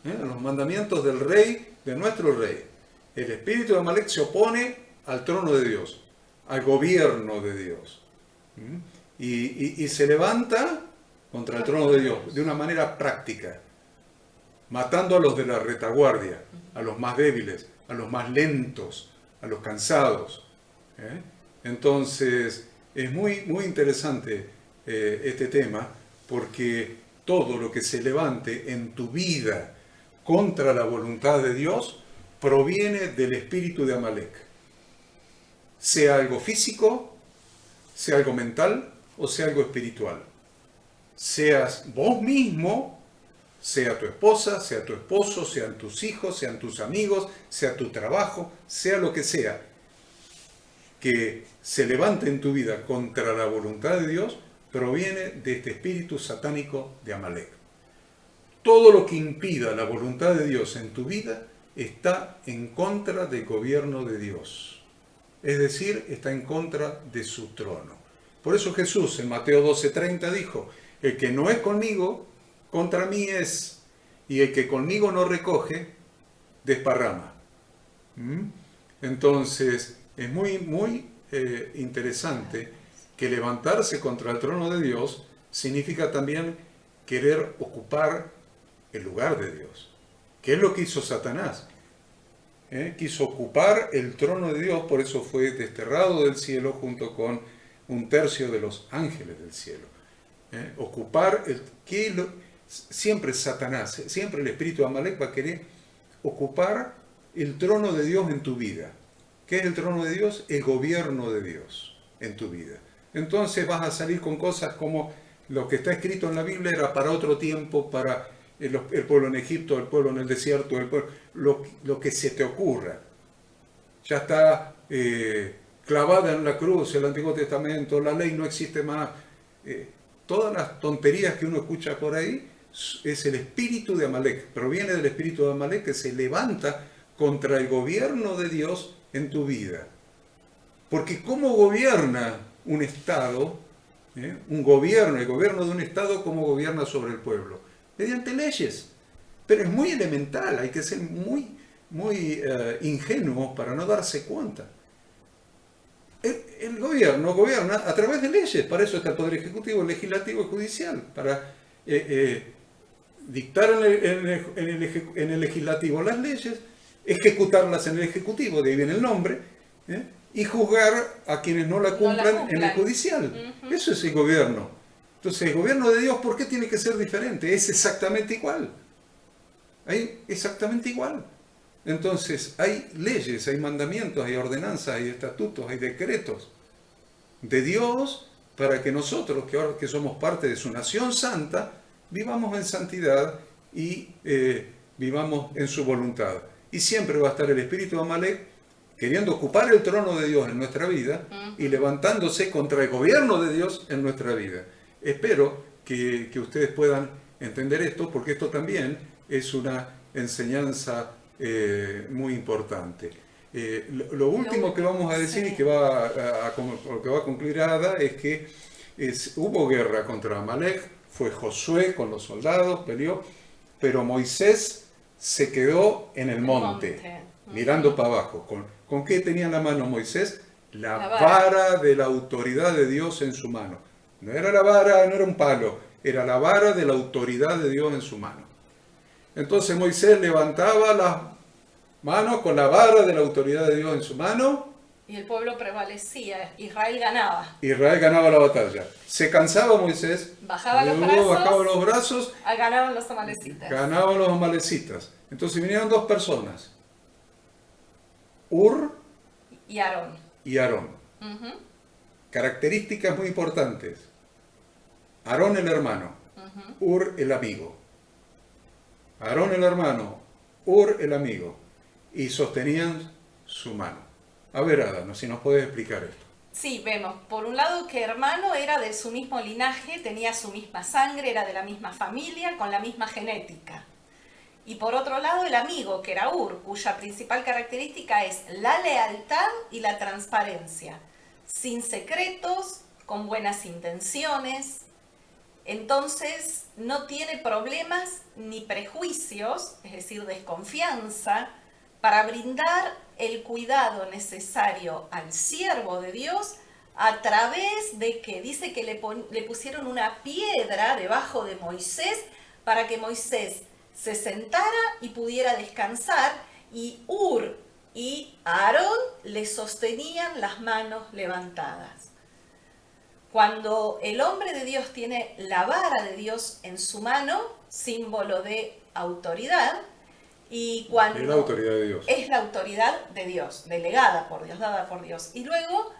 A los mandamientos del rey, de nuestro rey. El espíritu de Amalek se opone al trono de Dios, al gobierno de Dios. Y se levanta contra el trono de Dios de una manera práctica, matando a los de la retaguardia, a los más débiles, a los más lentos, a los cansados. Entonces, es muy, muy interesante este tema, porque todo lo que se levante en tu vida contra la voluntad de Dios proviene del espíritu de Amalek. Sea algo físico, sea algo mental o sea algo espiritual. Seas vos mismo, sea tu esposa, sea tu esposo, sean tus hijos, sean tus amigos, sea tu trabajo, sea lo que sea, que se levante en tu vida contra la voluntad de Dios, proviene de este espíritu satánico de Amalek. Todo lo que impida la voluntad de Dios en tu vida está en contra del gobierno de Dios. Es decir, está en contra de su trono. Por eso Jesús en Mateo 12:30 dijo, el que no es conmigo, contra mí es, y el que conmigo no recoge, desparrama. Entonces, es muy, muy interesante que levantarse contra el trono de Dios significa también querer ocupar el lugar de Dios. ¿Qué es lo que hizo Satanás? Quiso ocupar el trono de Dios, por eso fue desterrado del cielo junto con un tercio de los ángeles del cielo. Ocupar, siempre Satanás, siempre el espíritu de Amalek va a querer ocupar el trono de Dios en tu vida. ¿Qué es el trono de Dios? El gobierno de Dios en tu vida. Entonces vas a salir con cosas como lo que está escrito en la Biblia era para otro tiempo, para el pueblo en Egipto, el pueblo en el desierto, lo que se te ocurra. Ya está clavada en la cruz el Antiguo Testamento, la ley no existe más. Todas las tonterías que uno escucha por ahí es el espíritu de Amalek, proviene del espíritu de Amalek que se levanta contra el gobierno de Dios en tu vida. Porque ¿cómo gobierna un Estado? El gobierno de un Estado, ¿cómo gobierna sobre el pueblo? Mediante leyes. Pero es muy elemental, hay que ser muy, muy ingenuos para no darse cuenta. El gobierno gobierna a través de leyes, para eso está el Poder Ejecutivo, Legislativo y Judicial, para dictar en el Legislativo las leyes, ejecutarlas en el Ejecutivo, de ahí viene el nombre, y juzgar a quienes no la cumplan en el Judicial. Eso es el gobierno. Entonces, el gobierno de Dios, ¿por qué tiene que ser diferente? Es exactamente igual. Exactamente igual. Entonces, hay leyes, hay mandamientos, hay ordenanzas, hay estatutos, hay decretos de Dios para que nosotros, que somos parte de su nación santa, vivamos en santidad y vivamos en su voluntad. Y siempre va a estar el espíritu de Amalek queriendo ocupar el trono de Dios en nuestra vida y levantándose contra el gobierno de Dios en nuestra vida. Espero que ustedes puedan entender esto, porque esto también es una enseñanza muy importante. Lo último que vamos a decir y que va a concluir Ada es que hubo guerra contra Amalek, fue Josué con los soldados, peleó, pero Moisés se quedó en el monte, mirando para abajo. ¿Con qué tenía en la mano Moisés? La vara de la autoridad de Dios en su mano. No era la vara, no era un palo, era la vara de la autoridad de Dios en su mano. Entonces Moisés levantaba las manos con la vara de la autoridad de Dios en su mano. Y el pueblo prevalecía, Israel ganaba. Israel ganaba la batalla. Se cansaba Moisés, bajaba los brazos, ganaban los amalecitas. Ganaban los amalecitas. Entonces vinieron dos personas, Ur y Aarón. Uh-huh. Características muy importantes. Aarón el hermano, Ur el amigo. Aarón el hermano, Ur el amigo. Y sostenían su mano. A ver, Ada, si nos puedes explicar esto. Sí, vemos, por un lado que hermano era de su mismo linaje, tenía su misma sangre, era de la misma familia, con la misma genética. Y por otro lado el amigo, que era Ur, cuya principal característica es la lealtad y la transparencia, sin secretos, con buenas intenciones. Entonces no tiene problemas ni prejuicios, es decir, desconfianza, para brindar el cuidado necesario al siervo de Dios a través de que dice que le pusieron una piedra debajo de Moisés para que Moisés se sentara y pudiera descansar, y Ur y Aarón le sostenían las manos levantadas. Cuando el hombre de Dios tiene la vara de Dios en su mano, símbolo de autoridad, y cuando es la autoridad de Dios. Es la autoridad de Dios, delegada por Dios, dada por Dios. Y luego,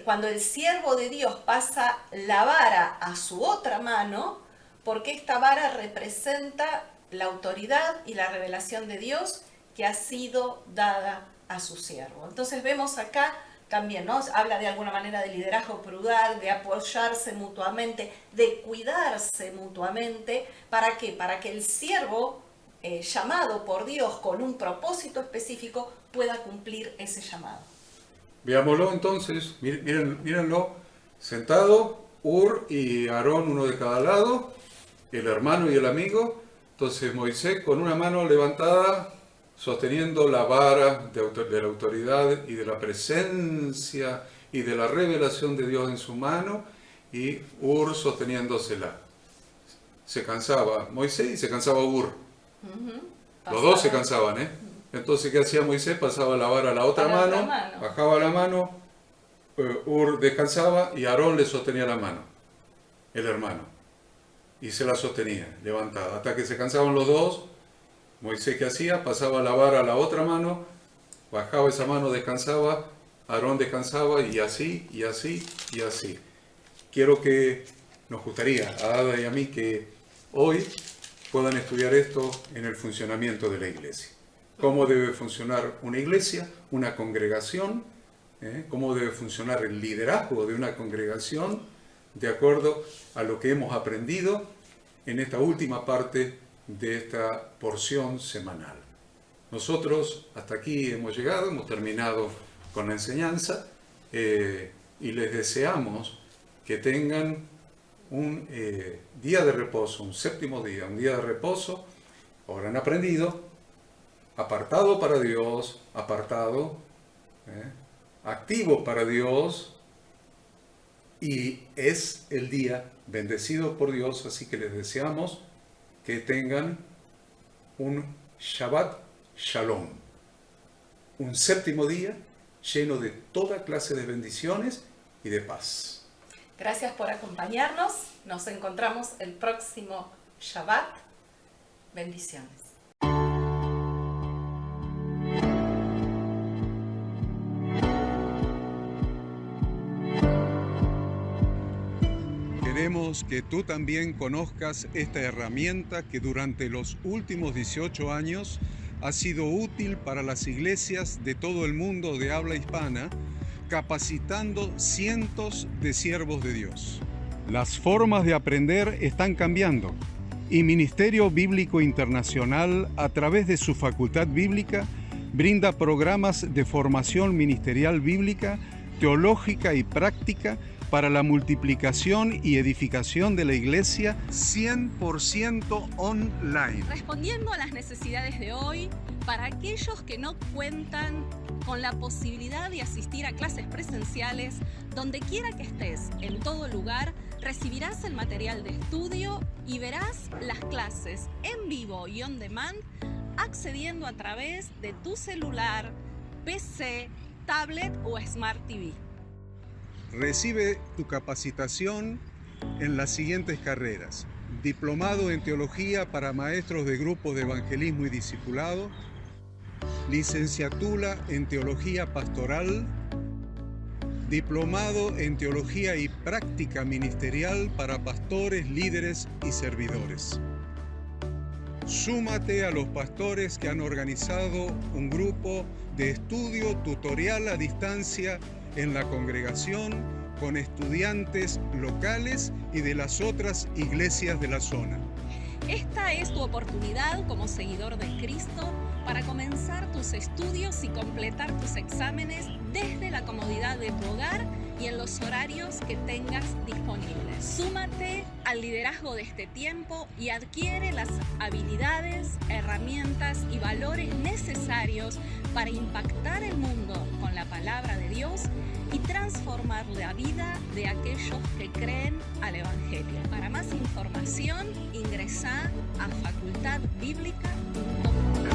cuando el siervo de Dios pasa la vara a su otra mano, porque esta vara representa la autoridad y la revelación de Dios que ha sido dada a su siervo. Entonces vemos acá también, ¿no? Habla de alguna manera de liderazgo prudal, de apoyarse mutuamente, de cuidarse mutuamente. ¿Para qué? Para que el siervo llamado por Dios con un propósito específico pueda cumplir ese llamado. Veámoslo entonces, mírenlo, sentado, Ur y Aarón, uno de cada lado, el hermano y el amigo. Entonces Moisés con una mano levantada, sosteniendo la vara de la autoridad y de la presencia y de la revelación de Dios en su mano, y Ur sosteniéndosela. Se cansaba Moisés y se cansaba Ur. Los dos se cansaban, ¿eh? Entonces, ¿qué hacía Moisés? Pasaba la vara a la otra mano, bajaba la mano, Ur descansaba y Aarón le sostenía la mano, el hermano, y se la sostenía, levantada, hasta que se cansaban los dos. Moisés, ¿qué hacía? Pasaba la vara a la otra mano, bajaba esa mano, descansaba, Aarón descansaba, y así, y así, y así. Quiero que, nos gustaría a Ada y a mí que hoy puedan estudiar esto en el funcionamiento de la iglesia. Cómo debe funcionar una iglesia, una congregación, cómo debe funcionar el liderazgo de una congregación, de acuerdo a lo que hemos aprendido en esta última parte de esta porción semanal. Nosotros hasta aquí hemos llegado, hemos terminado con la enseñanza, y les deseamos que tengan un día de reposo, un séptimo día, un día de reposo. Habrán aprendido, apartado para Dios, activo para Dios, y es el día bendecido por Dios, así que les deseamos que tengan un Shabbat Shalom, un séptimo día lleno de toda clase de bendiciones y de paz. Gracias por acompañarnos. Nos encontramos el próximo Shabbat. Bendiciones. Queremos que tú también conozcas esta herramienta que durante los últimos 18 años ha sido útil para las iglesias de todo el mundo de habla hispana, capacitando cientos de siervos de Dios. Las formas de aprender están cambiando y Ministerio Bíblico Internacional, a través de su facultad bíblica, brinda programas de formación ministerial bíblica, teológica y práctica para la multiplicación y edificación de la iglesia 100% online. Respondiendo a las necesidades de hoy, para aquellos que no cuentan con la posibilidad de asistir a clases presenciales, donde quiera que estés, en todo lugar, recibirás el material de estudio y verás las clases en vivo y on demand, accediendo a través de tu celular, PC, tablet o Smart TV. Recibe tu capacitación en las siguientes carreras: diplomado en teología para maestros de grupos de evangelismo y discipulado, licenciatura en teología pastoral, diplomado en teología y práctica ministerial para pastores, líderes y servidores. Súmate a los pastores que han organizado un grupo de estudio tutorial a distancia en la congregación con estudiantes locales y de las otras iglesias de la zona. Esta es tu oportunidad como seguidor de Cristo para comenzar tus estudios y completar tus exámenes desde la comodidad de tu hogar y en los horarios que tengas disponibles. Súmate al liderazgo de este tiempo y adquiere las habilidades, herramientas y valores necesarios para impactar el mundo con la palabra de Dios y transformar la vida de aquellos que creen al Evangelio. Para más información, ingresá a facultadbiblica.com.